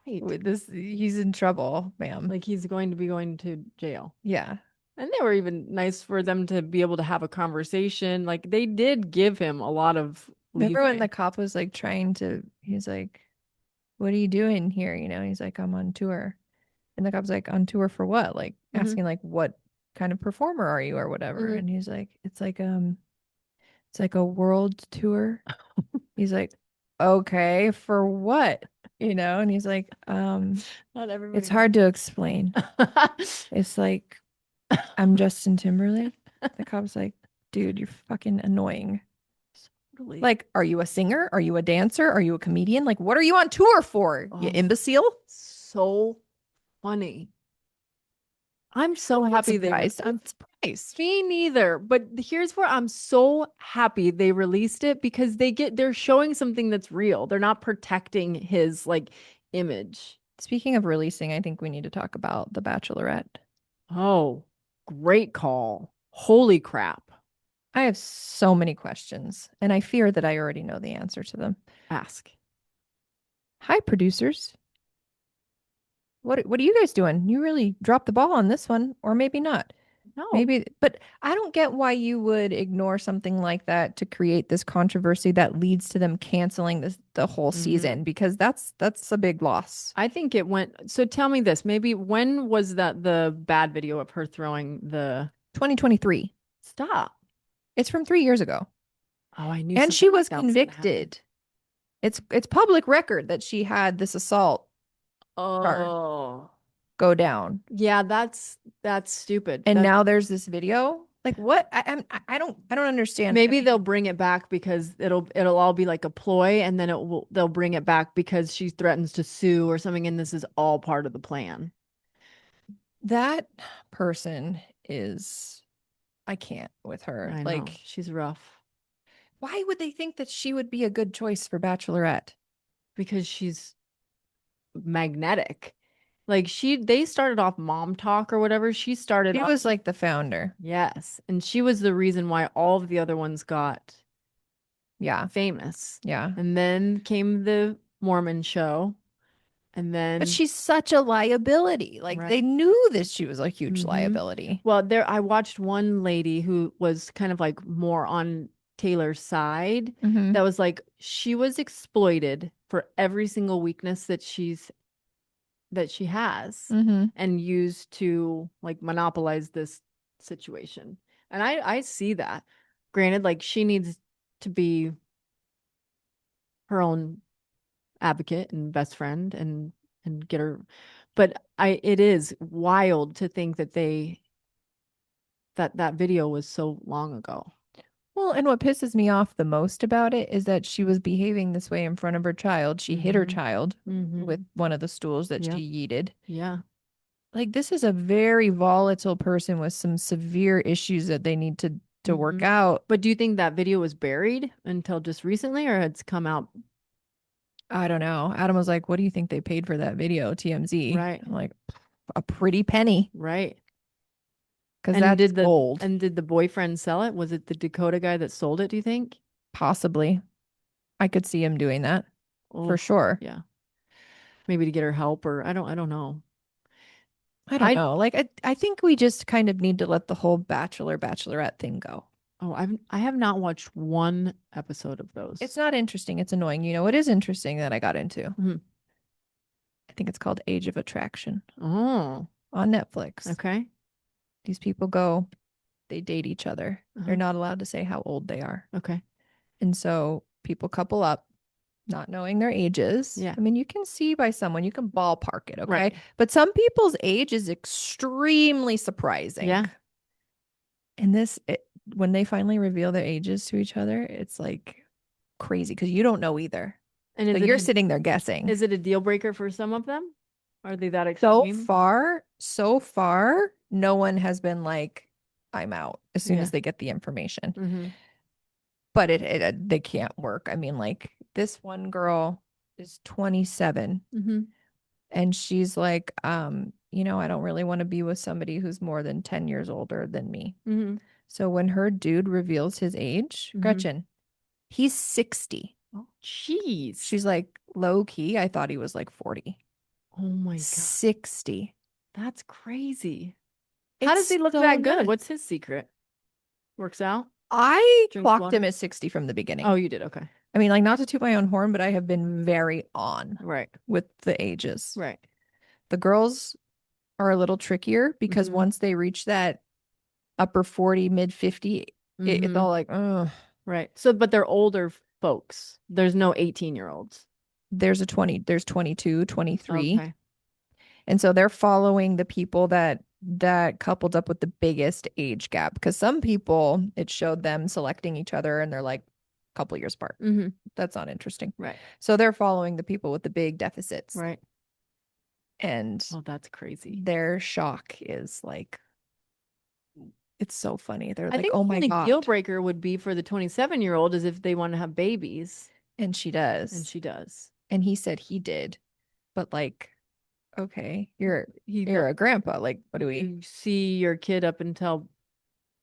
Right. with this. He's in trouble, ma'am. Like he's going to be going to jail. Yeah. And they were even nice for them to be able to have a conversation. Like they did give him a lot of Remember when the leeway. cop was like he's like, what are you doing here? He's like, I'm on tour. And the cop's like, on tour for what? Like Hmm. asking like what kind of performer are you or whatever. Hmm. And he's like, it's like a world tour. He's like, okay, for what? And he's like, Not it's everybody knows. hard to explain. It's like, I'm Justin Timberlake. The cop's like, dude, you're fucking annoying. Totally. Like, are you a singer? Are you a dancer? Are you a comedian? Like, what are you on tour for? You Oh, imbecile? so funny. I'm I'm so not happy they surprised. released. I'm surprised. Me neither. But here's where I'm so happy they released it because they're showing something that's real. They're not protecting his like image. Speaking of releasing, I think we need to talk about The Bachelorette. Oh, great call. Holy crap. I have so many questions, and I fear that I already know the answer to them. Ask. Hi, producers. What are you guys doing? You really dropped the ball on this one, or maybe not. No. Maybe, but I don't get why you would ignore something like that to create this controversy that leads to them canceling the whole Hmm. season because that's a big loss. I think it went. So tell me this. Maybe when was that the bad video of her throwing the 2023. stop? It's from 3 years ago. Oh, I knew And something she was like that was gonna happen. convicted. It's public record that she had this assault charge Oh. go down. Yeah, that's stupid. And That now there's this video. Like what? I don't understand. I maybe mean, they'll bring it back because it'll all be like a ploy and then they'll bring it back because she threatens to sue or something and this is all part of the plan. that person is I can't with her. I know. Like, She's rough why would they think that she would be a good choice for Bachelorette? because she's magnetic. Like they started off Mom Talk or whatever. She started She off, was like the founder. yes, and she was the reason why all of the other ones got Yeah. famous. Yeah. And then came the Mormon show, and But then she's such a liability. Like right. they knew this she was a huge Hmm. liability. Well, I watched one lady who was kind of like more on Taylor's side Hmm. that was like she was exploited for every single weakness that she has Hmm. and used to like monopolize this situation. And I see that. Granted, like she needs to be her own advocate and best friend and get her. But it is wild to think that that video was so long ago. Well, and what pisses me off the most about it is that she was behaving this way in front of her child. She hit her Mm-hmm. child with Mm-hmm. one of the stools that Yep. she yeeted. Yeah. Like this is a very volatile person with some severe issues that they need to work Mm-hmm. out. But do you think that video was buried until just recently, or it's come out? I don't know. Adam was like, "What do you think they paid for that video, TMZ?" Right. I'm like, "A pretty penny, Right. because And that's gold, did the boyfriend sell it? Was it the Dakota guy that sold it, do you think? possibly." I could see him doing that for Oh, sure. yeah. Maybe to get her help, or I don't know. I don't I know. Like I think we just kind of need to let the whole bachelorette thing go. I have not watched one episode of It's those. not interesting. It's annoying. You know, it is interesting that I got into. Mhm. I think it's called Age of Attraction Oh, on Netflix. okay. These people go, they date each other. They're Uh-huh. not allowed to say how old they are. Okay. And so people couple up, not knowing their ages. Yeah. I mean, you can see by someone, you can ballpark it, okay? Right. But some people's age is extremely surprising. Yeah. And when they finally reveal their ages to each other, it's like crazy because you don't know either. And So you're sitting there guessing. is it a deal breaker for some of them? Are they that So extreme? far, so far, no one has been like, I'm out as soon Yeah. as they get the information. Mm-hmm. But they can't work. I mean, like this one girl is 27 Mm-hmm. and she's like, I don't really want to be with somebody who's more than 10 years older than me. Mm-hmm. So when her dude reveals his age, Mm-hmm. Gretchen, he's 60. Oh, jeez. She's like, low key, I thought he was like 40. Oh my God. 60. That's crazy. How does It's he look so that good? nuts. What's his secret? Works out? I Drinks clocked him water? at 60 from the Oh, beginning. you did. Okay. I mean, like, not to toot my own horn, but I have been very on Right. with the ages. Right. The girls are a little trickier because Mm-hmm. once they reach that upper 40, mid 50, it's Mm-hmm. all like, ugh. Right. So, but they're older folks. There's no 18-year-olds. There's 22, 23. Okay. And so they're following the people that coupled up with the biggest age gap. Because some people, it showed them selecting each other and they're like a couple years apart. Mm-hmm. That's not interesting. Right. So they're following the people with the big deficits. Right. And Oh, that's crazy. their shock is like, it's so funny. They're I like, think oh the my only deal God. breaker would be for the 27-year-old is if they want to have babies, And she and does. she does. And he said he did. But like, okay, He you're a grandpa. Like, what do we? You see your kid up until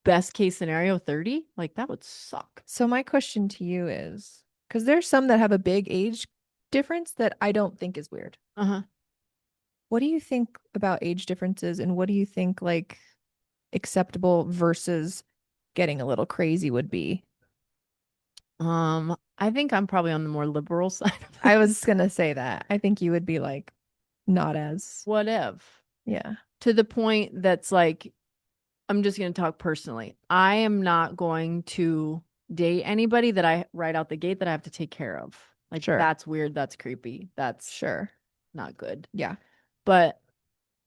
best case scenario 30? Like that would suck. So my question to you is, because there's some that have a big age difference that I don't think is weird. Uh-huh. What do you think about age differences and what do you think like acceptable versus getting a little crazy would be? I think I'm probably on the more liberal side of I was this. gonna say that. I think you would be like not as, Whatever. yeah, To the point that's like, I'm just going to talk personally. I am not going to date anybody that I right out the gate that I have to take care of. Like sure, that's weird. That's creepy. That's sure, not good. yeah, But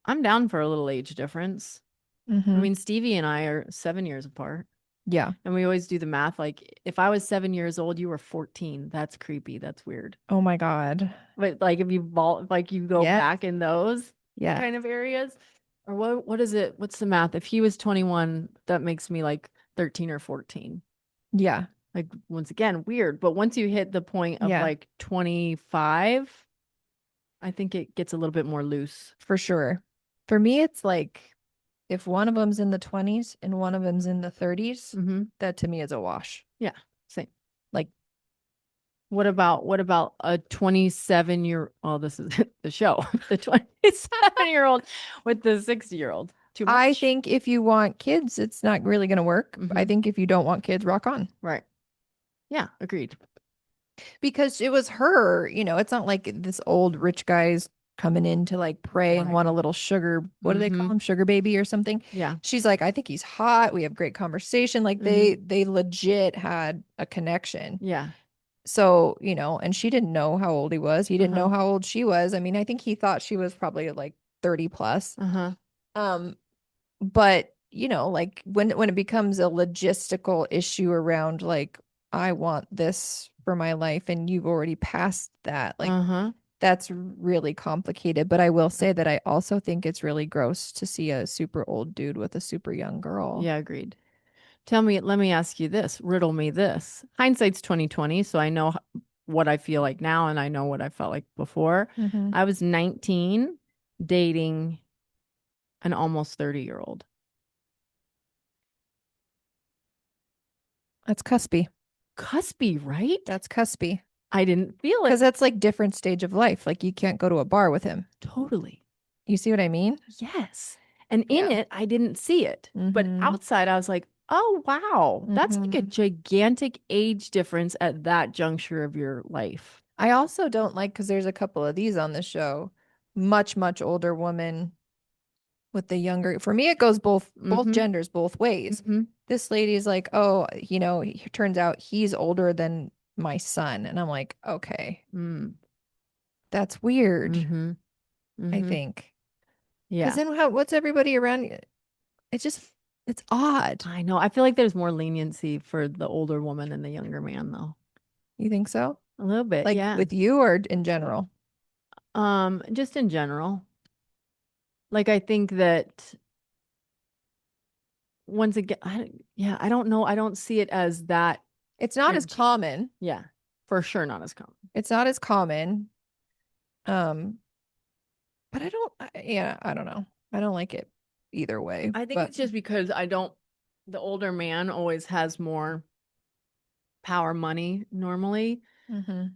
I'm down for a little age difference. I mm-hmm, mean, Stevie and I are 7 years apart. yeah. And we always do the math. Like, if I was 7 years old, you were 14. That's creepy. That's weird. Oh my God, But like, if like you go yeah, back in those yeah, kind of areas, or what is it? What's the math? If he was 21, that makes me like 13 or 14. yeah, Like, once again, weird. But once you hit the point of yeah, like 25, I think it gets a little bit more loose. for sure. For me, it's like if one of them's in the 20s and one of them's in the 30s, Mm-hmm. that to me is a wash. Yeah, same. Like, What about a 27-year? Oh, this is the show. The 27-year-old with the 60-year-old. Too I much? think if you want kids, it's not really going to work. I Mm-hmm. think if you don't want kids, rock on. Right. Yeah, agreed. Because it was her, it's not like this old rich guy's coming in to like pray and Right. want a little sugar. What do they call Mm-hmm. him? Sugar baby or something. Yeah. She's like, I think he's hot. We have great conversation. Like Mm-hmm. they legit had a connection. Yeah. So, and she didn't know how old he was. He didn't Uh-huh. know how old she was. I mean, I think he thought she was probably like 30 plus. Uh-huh. Um, but like when it becomes a logistical issue around like I want this for my life and you've already passed that, like Uh-huh. that's really complicated. But I will say that I also think it's really gross to see a super old dude with a super young girl. Yeah, agreed. Let me ask you this, riddle me this. Hindsight's 2020, so I know what I feel like now and I know what I felt like before. Hmm. I was 19 dating an almost 30-year-old. That's cuspy. Cuspy, right? That's cuspy. I didn't feel Because it. that's like different stage of life. Like you can't go to a bar with him. Totally. You see what I mean? Yes. And in Yeah. it, I didn't see it. But Hmm. outside, I was like, oh, wow, that's like a Hmm. gigantic age difference at that juncture of your life. I also don't like because there's a couple of these on the show. Much, much older woman with the younger. For me, it goes both Mm-hmm. genders, both ways. Mm-hmm. This lady's like, oh, it turns out he's older than my son. And I'm like, okay, Mm. that's weird, Mm-hmm. I Mm-hmm. think. Because Yeah. then what's everybody around you? It's just, it's odd. I know. I feel like there's more leniency for the older woman and the younger man, though. You think so? A little bit, Like yeah. with you or in general? Just in general. Like I think that once again, yeah, I don't know. I don't see it as that It's not as edgy. common. Yeah, for sure not as common. It's not as common. Um, but yeah, I don't know. I don't like it either way. I think But it's just because I don't, the older man always has more power money normally. mhm.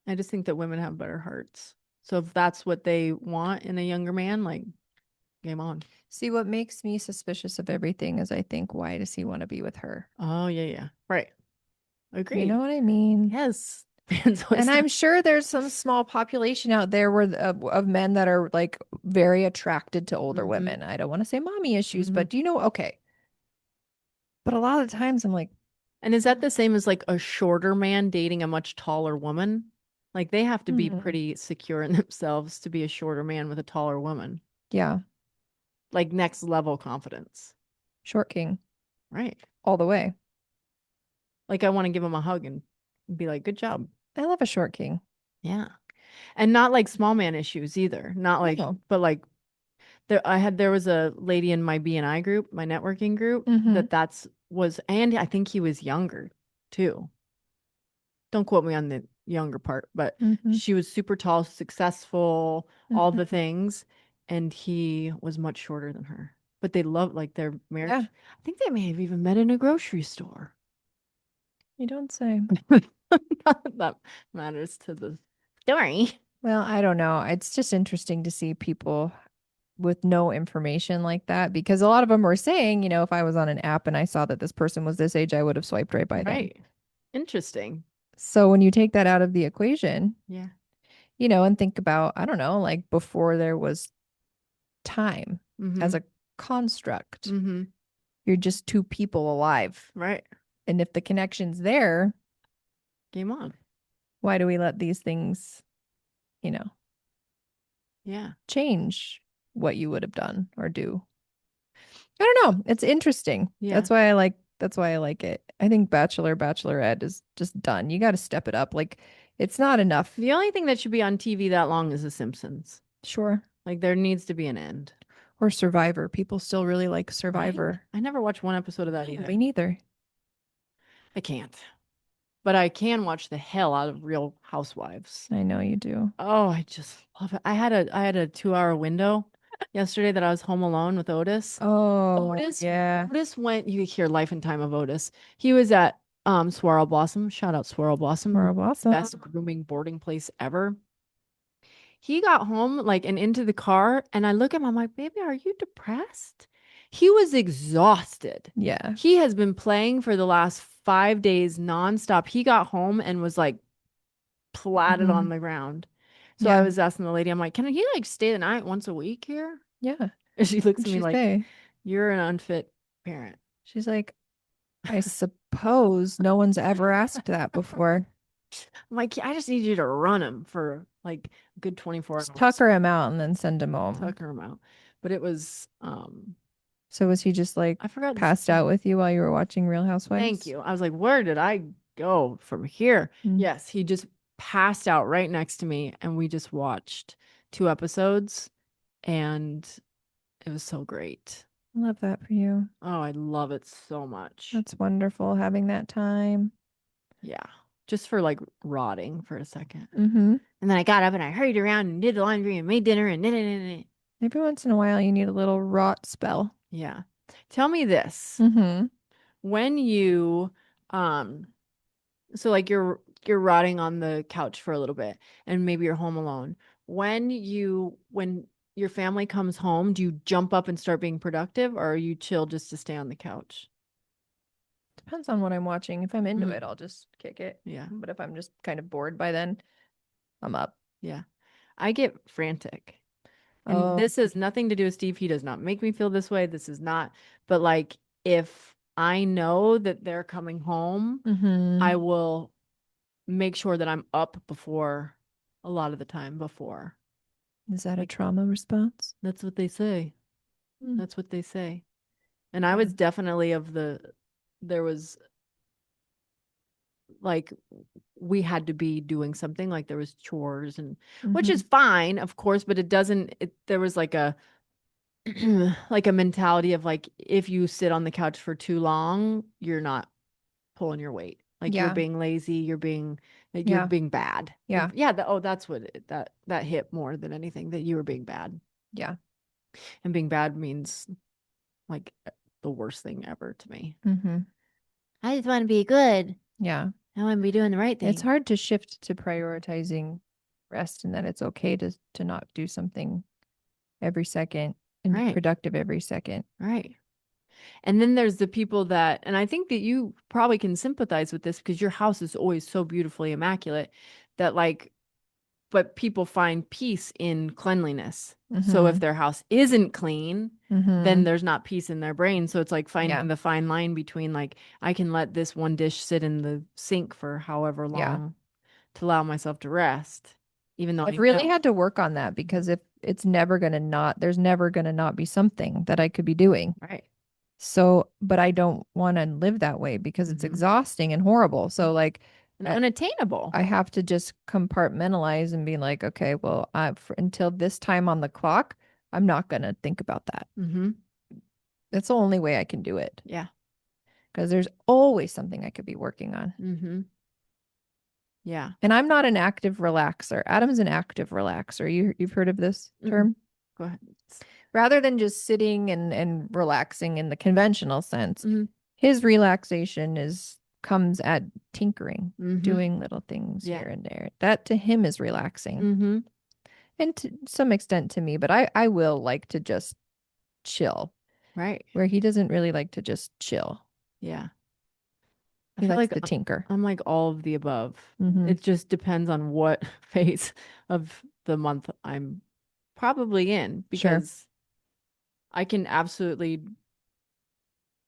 I just think that women have better hearts. So if that's what they want in a younger man, like game on. See, what makes me suspicious of everything is I think, why does he want to be with her? Oh, yeah, yeah. Right. You Agreed. know what I mean? Yes. Fans always And have. I'm sure there's some small population out there of men that are like very attracted to older Mm-hmm. women. I don't want to say mommy issues, Mm-hmm. but do you know, okay. But a lot of the times I'm like, And is that the same as like a shorter man dating a much taller woman? Like they have to be hmm, pretty secure in themselves to be a shorter man with a taller woman. yeah, Like next level confidence. short king Right. all the way. Like I want to give him a hug and be like, good job. I love a short king. Yeah. And not like small man issues either. Not like, No. but like there was a lady in my BNI group, my networking group, Hmm. and I think he was younger too. Don't quote me on the younger part, but Hmm. she was super tall, successful, all the Hmm. things, and he was much shorter than her. But they loved like their Yeah, marriage. I think they may have even met in a grocery store. you don't say. Not that that matters to the story. Well, I don't know. It's just interesting to see people with no information like that because a lot of them were saying, if I was on an app and I saw that this person was this age, I would have swiped right by them. Right. Interesting. So when you take that out of the equation, Yeah. and think about, I don't know, like before there was time Mm-hmm. as a construct, Mm-hmm. you're just two people alive. Right. And if the connection's there, Game on. why do we let these things, you know, Yeah. change what you would have done or do? I don't know. It's interesting. Yeah. That's why I like it. I think Bachelorette is just done. You got to step it up. Like it's not enough. The only thing that should be on TV that long is The Simpsons. Sure. Like there needs to be an end. Or Survivor. People still really like Right? Survivor. I never watched one episode of that Yeah, either. me neither. I can't. But I can watch the hell out of Real Housewives. I know you do. Oh, I just love it. I had a 2 hour window yesterday that I was home alone with Otis. Oh, Otis yeah. Otis went, you could hear Life and Time of Otis. He was at Swirl Blossom. Shout out Swirl Blossom, We're awesome. best grooming boarding place ever. He got home like and into the car, and I look at him, I'm like, baby, are you depressed? He was exhausted. Yeah. He has been playing for the last 5 days nonstop. He got home and was like platted on Hmm. the ground. So I Yeah. was asking the lady, I'm like, can he like stay the night once a week here? Yeah. And she looks What'd at me she like, say? you're an unfit parent. She's like, I suppose no one's ever asked that before. I'm like, I just need you to run him for like a good 24 Just hours. tucker him out and then send him home. Tucker him out. But it was, So was he just like I forgot this. passed out with you while you were watching Real Thank Housewives? you. I was like, where did I go from here? Mm. Yes, he just passed out right next to me, and we just watched 2 episodes, and it was so great. I love that for you. Oh, I love it so much. That's wonderful having that time. Yeah. Just for like rotting for a second. Mm-hmm. And then I got up and I hurried around and did the laundry and made dinner and Every once in a while, you need a little rot spell. yeah. Tell me this. Mm-hmm. When you um so like you're rotting on the couch for a little bit and maybe you're home alone. When your family comes home, do you jump up and start being productive or are you chill just to stay on the couch? Depends on what I'm watching. If I'm into Mhm. it, I'll just kick it. Yeah. But if I'm just kind of bored by then, I'm up. Yeah. I get frantic. And Oh. this has nothing to do with Steve. He does not make me feel this way. This is not, but like if I know that they're coming home, Mm-hmm. I will make sure that I'm up before a lot of the time before. Is that a Like trauma response? that's what they say. Mm. That's what they say. And I Yeah. was definitely there was like we had to be doing something like there was chores and which Mm-hmm. is fine, of course, but there was like a like a mentality of like if you sit on the couch for too long, you're not pulling your weight. Like you're Yeah. being lazy, you're Yeah. being bad. Yeah. Yeah, that's what that hit more than anything that you were being bad. Yeah. And being bad means like the worst thing ever to me. Mm-hmm. I just want to be good. Yeah. I want to be doing the right It's thing. hard to shift to prioritizing rest and that it's okay to not do something every second and be Right. productive every second. Right. And then there's the people that, and I think that you probably can sympathize with this because your house is always so beautifully immaculate that like but people find peace in cleanliness. So if Mm-hmm. their house isn't clean, then Mm-hmm. there's not peace in their brain. So it's like Yeah. finding the fine line between like I can let this one dish sit in the sink for however Yeah. long to allow myself to rest, even though I've I really know. had to work on that because if it's never going to not, there's never going to not be something that I could be doing. Right. So, but I don't want to live that way because it's Mm-hmm. exhausting and horrible. So, like, And I, unattainable. I have to just compartmentalize and be like, okay, well, until this time on the clock, I'm not going to think about that. Mm-hmm. That's the only way I can do it Yeah. because there's always something I could be working on. Mm-hmm. Yeah. And I'm not an active relaxer. Adam's an active relaxer. You've heard of this Mm-mm. term? Go ahead. Rather than just sitting and relaxing in the conventional sense, Mm-hmm. his relaxation is comes at tinkering, Mm-hmm. doing little things Yeah. here and there. That to him is relaxing. Mm-hmm. And to some extent to me, but I will like to just chill, Right. where he doesn't really like to just chill. Yeah. I He feel likes like to tinker. I'm like all of the above. Mm-hmm. It just depends on what phase of the month I'm probably in Sure. because I can absolutely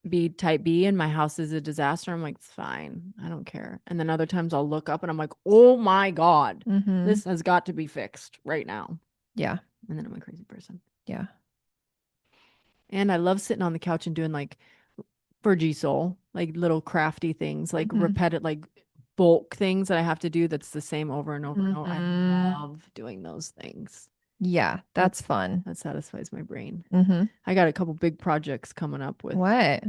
be type B and my house is a disaster. I'm like, it's fine. I don't care. And then other times I'll look up and I'm like, oh my God, Mm-hmm. this has got to be fixed right now. Yeah. And then I'm a crazy person. Yeah. And I love sitting on the couch and doing like Soul, like little crafty things, like Mm-hmm. repetitive, like bulk things that I have to do that's the same over and over and over. I Mm-hmm. love doing those things. Yeah, that's That's fun. that satisfies my brain. Mm-hmm. I got a couple big projects coming up with, What?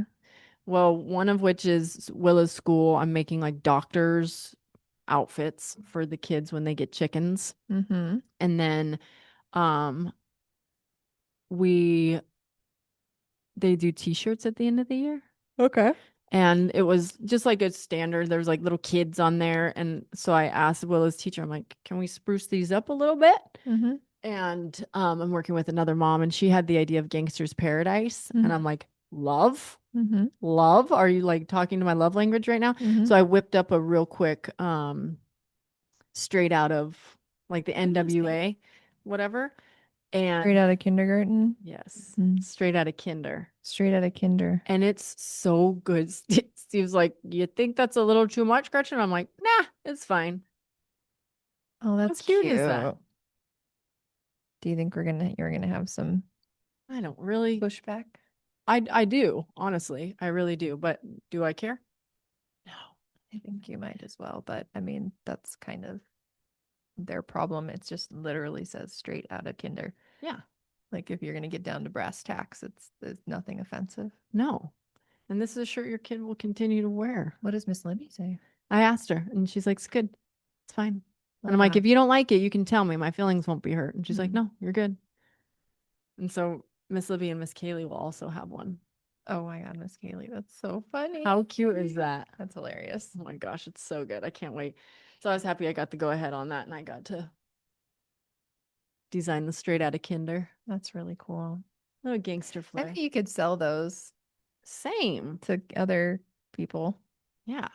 well, one of which is Willa's school. I'm making like doctors outfits for the kids when they get chickens. Mm-hmm. And then um we they do t-shirts at the end of the year. Okay. And it was just like a standard. There was like little kids on there. And so I asked Willa's teacher, I'm like, can we spruce these up a little bit? Mm-hmm. And I'm working with another mom and she had the idea of Gangster's Paradise. And I'm Mm-hmm. like, love? Mm-hmm. Love? Are you like talking to my love language right now? Mm-hmm. So I whipped up a real quick straight out of like the Amazing. NWA, whatever. Straight And out of kindergarten. yes, Mm. straight out of kinder. Straight out of kinder. And it's so good. Steve's like, you think that's a little too much, Gretchen? I'm like, nah, it's fine. Oh, How that's cute cute. is that? Do you think you're gonna have some I don't really. pushback? I do, honestly. I really do. But do I care? No. I think you might as well, but I mean, that's kind of their problem. It's just literally says straight out of kinder. Yeah. Like if you're gonna get down to brass tacks, it's nothing offensive. No. And this is a shirt your kid will continue to wear. What does Miss Libby say? I asked her, and she's like, it's good. It's fine. And Love I'm like, that. if you don't like it, you can tell me. My feelings won't be hurt. And she's like, Mhm. no, you're good. And so Miss Libby and Miss Kaylee will also have one. Oh my God, Miss Kaylee, that's so funny. How cute is that? That's hilarious. Oh my gosh, it's so good. I can't wait. So I was happy I got to go ahead on that and I got to design the straight out of Kinder. That's really cool. Little gangster I flair. think you could sell those Same. to other people. Yeah.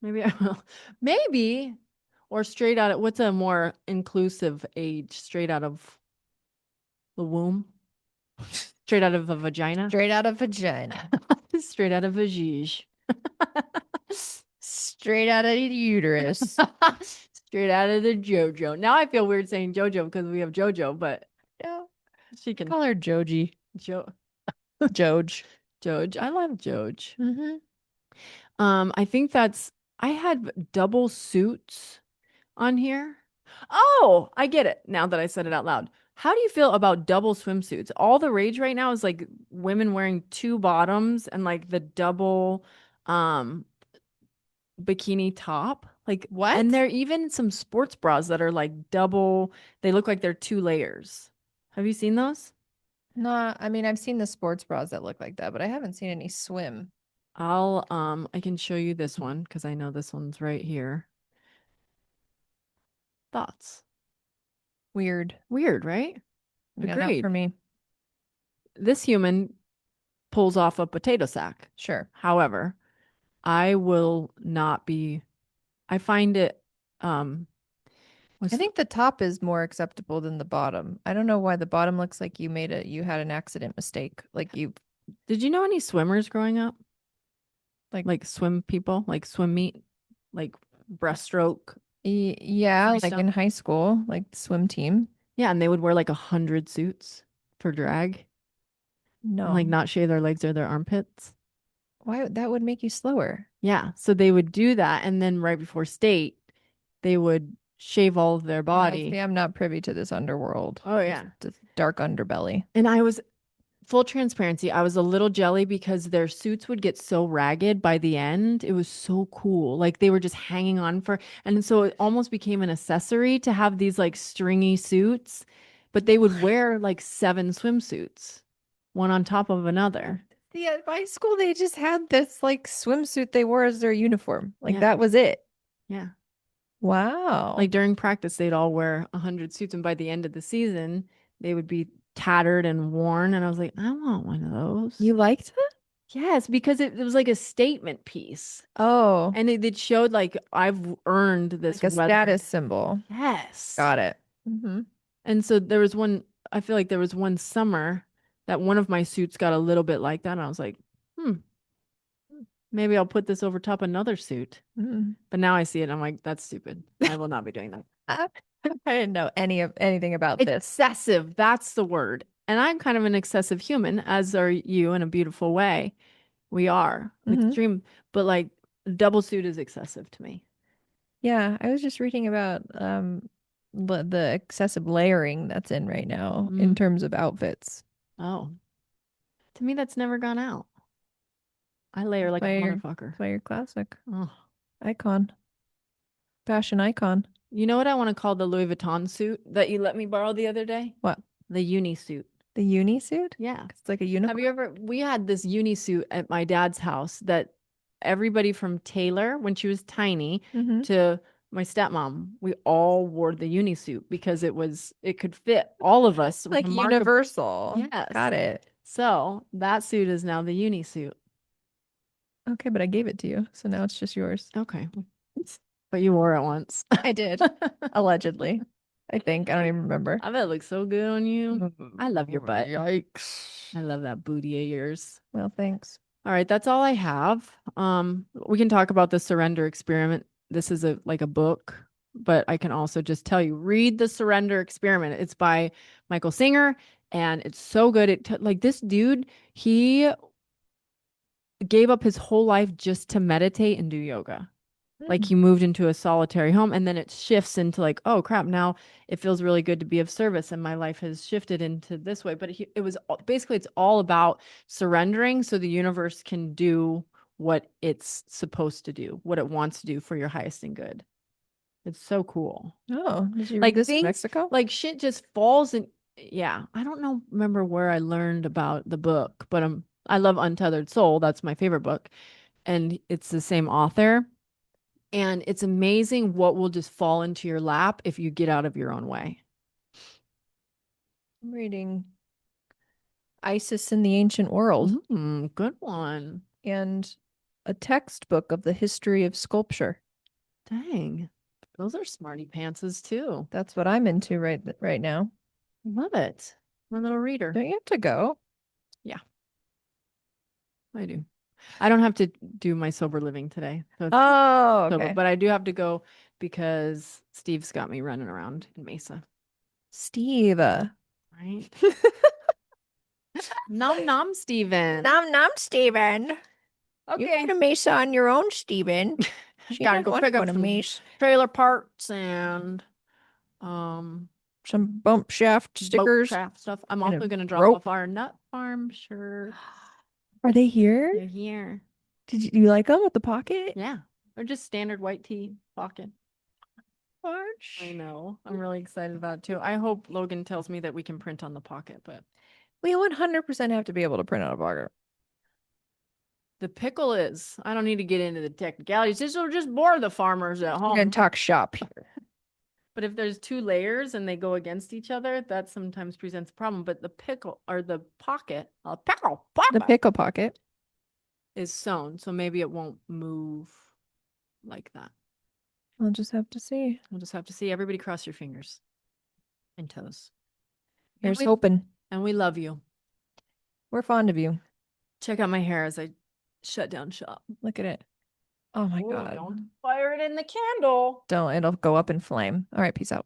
Maybe I will. Maybe. Or straight out of what's a more inclusive age? Straight out of the womb? Straight out of a vagina? Straight out of vagina. Straight out of a vagine. Straight out of the uterus. Straight out of the JoJo. Now I feel weird saying JoJo because we have JoJo, but Yeah. she can Call her Joji. Jo Joj. Joj. I love Joj. Mm-hmm. I think that's I had double suits on here. Oh, I get it now that I said it out loud. How do you feel about double swimsuits? All the rage right now is like women wearing two bottoms and like the double um bikini top. Like What? and there are even some sports bras that are like double, they look like they're two layers. Have you seen those? No, I mean I've seen the sports bras that look like that, but I haven't seen any swim. I can show you this one because I know this one's right here. Thoughts? Weird. Weird, right? Yeah, not for Agreed. me. This human pulls off a potato sack. Sure. However, I will not be, I find it, um, I what's, think the top is more acceptable than the bottom. I don't know why the bottom looks like you had an accident mistake. did you know any swimmers growing up? Like Like swim people, like swim meet, like breaststroke, yeah, like freestyle? in high school, like swim team. Yeah, and they would wear like 100 suits for drag and like No. not shave their legs or their armpits. Why that would make you slower. Yeah, so they would do that, and then right before state, they would shave all of their Yeah, see, body. I'm not privy to this underworld. Oh yeah. This dark underbelly. And I was full transparency, I was a little jelly because their suits would get so ragged by the end. It was so cool. Like they were just hanging on for, and so it almost became an accessory to have these like stringy suits, but they would wear like 7 swimsuits, one on top of another. See, at my school, they just had this like swimsuit they wore as their uniform. Like Yeah. that was it. Yeah. Wow. Like during practice, they'd all wear 100 suits, and by the end of the season, they would be tattered and worn. And I was like, I want one of those. You liked that? Yes, because it was like a statement piece. Oh, And it showed like I've earned this like a weather. status symbol. Yes. Got it. Mm-hmm. And so there was one, I feel like there was one summer that one of my suits got a little bit like that. And I was like, hmm, maybe I'll put this over top another suit. Mm-hmm. But now I see it and I'm like, that's stupid. I will not be doing that. I didn't know anything about this. Excessive, that's the word. And I'm kind of an excessive human, as are you in a beautiful way. We are Mm-hmm. extreme, but like double suit is excessive to me. Yeah, I was just reading about the excessive layering that's in right now in Mm. terms of outfits. Oh, to me, that's never gone out. I layer like a motherfucker. That's why you're classic Oh. icon, fashion icon. You know what I want to call the Louis Vuitton suit that you let me borrow the other day? What? The uni suit. The uni suit? Yeah. It's like a Have unicorn. you ever, we had this uni suit at my dad's house that everybody from Taylor, when she was tiny, Mm-hmm. to my stepmom, we all wore the uni suit because it could fit all of us. It was Like remarkable. universal. Yes. Got it. So that suit is now the uni suit. Okay, but I gave it to you, so now it's just yours. Okay. But you wore it once. I did, allegedly. I think. I don't even remember. I bet it looks so good on you. I love your butt. Yikes. I love that booty of yours. Well, thanks. All right, that's all I have. We can talk about the surrender experiment. This is a book, but I can also just tell you, read the surrender experiment. It's by Michael Singer, and it's so good. Like this dude, he gave up his whole life just to meditate and do yoga. Like Hmm. he moved into a solitary home, and then it shifts into like, oh crap, now it feels really good to be of service, and my life has shifted into this way. But basically it's all about surrendering so the universe can do what it's supposed to do, what it wants to do for your highest and good. It's so cool. Oh, did you read Like this in things Mexico? like shit just falls in. Yeah, I don't know, remember where I learned about the book, but I love Untethered Soul. That's my favorite book, and it's the same author. And it's amazing what will just fall into your lap if you get out of your own way. I'm reading Isis in the Ancient World Good one. and a textbook of the history of sculpture. Dang. Those are smarty pantses too. That's what I'm into right now. Love it. My little reader. Don't you have to go? Yeah, I do. I don't have to do my sober living today. Oh, Sober, okay. but I do have to go because Steve's got me running around in Mesa. Steve. Right? Nom nom, Steven. Nom nom, Steven. You go Okay. to Mesa on your own, Steven. She Gotta doesn't go want to pick go up to some Mesa. trailer parts and um Some bump shaft boat stickers craft stuff. I'm and also a gonna drop rope. off our nut farm shirt. Are they here? They're here. Did you like them with the pocket? Yeah. They're just standard white tee pocket. I March. know. I'm really excited about it too. I hope Logan tells me that we can print on the pocket, but We 100% have to be able to print out a pocket. the pickle is, I don't need to get into the technicalities. This will just bore the farmers at We're gonna home. talk shop here. But if there's two layers and they go against each other, that sometimes presents a problem. But the pickle or the pocket, a pickle The pocket pickle pocket. is sewn, so maybe it won't move like that. I'll just have to see. We'll just have to see. Everybody cross your fingers and toes. And Here's hoping. we love you. We're fond of you. Check out my hair as I shut down shop. Look at it. Oh my Oh, God. don't fire it in the candle. Don't, it'll go up in flame. All right, peace out.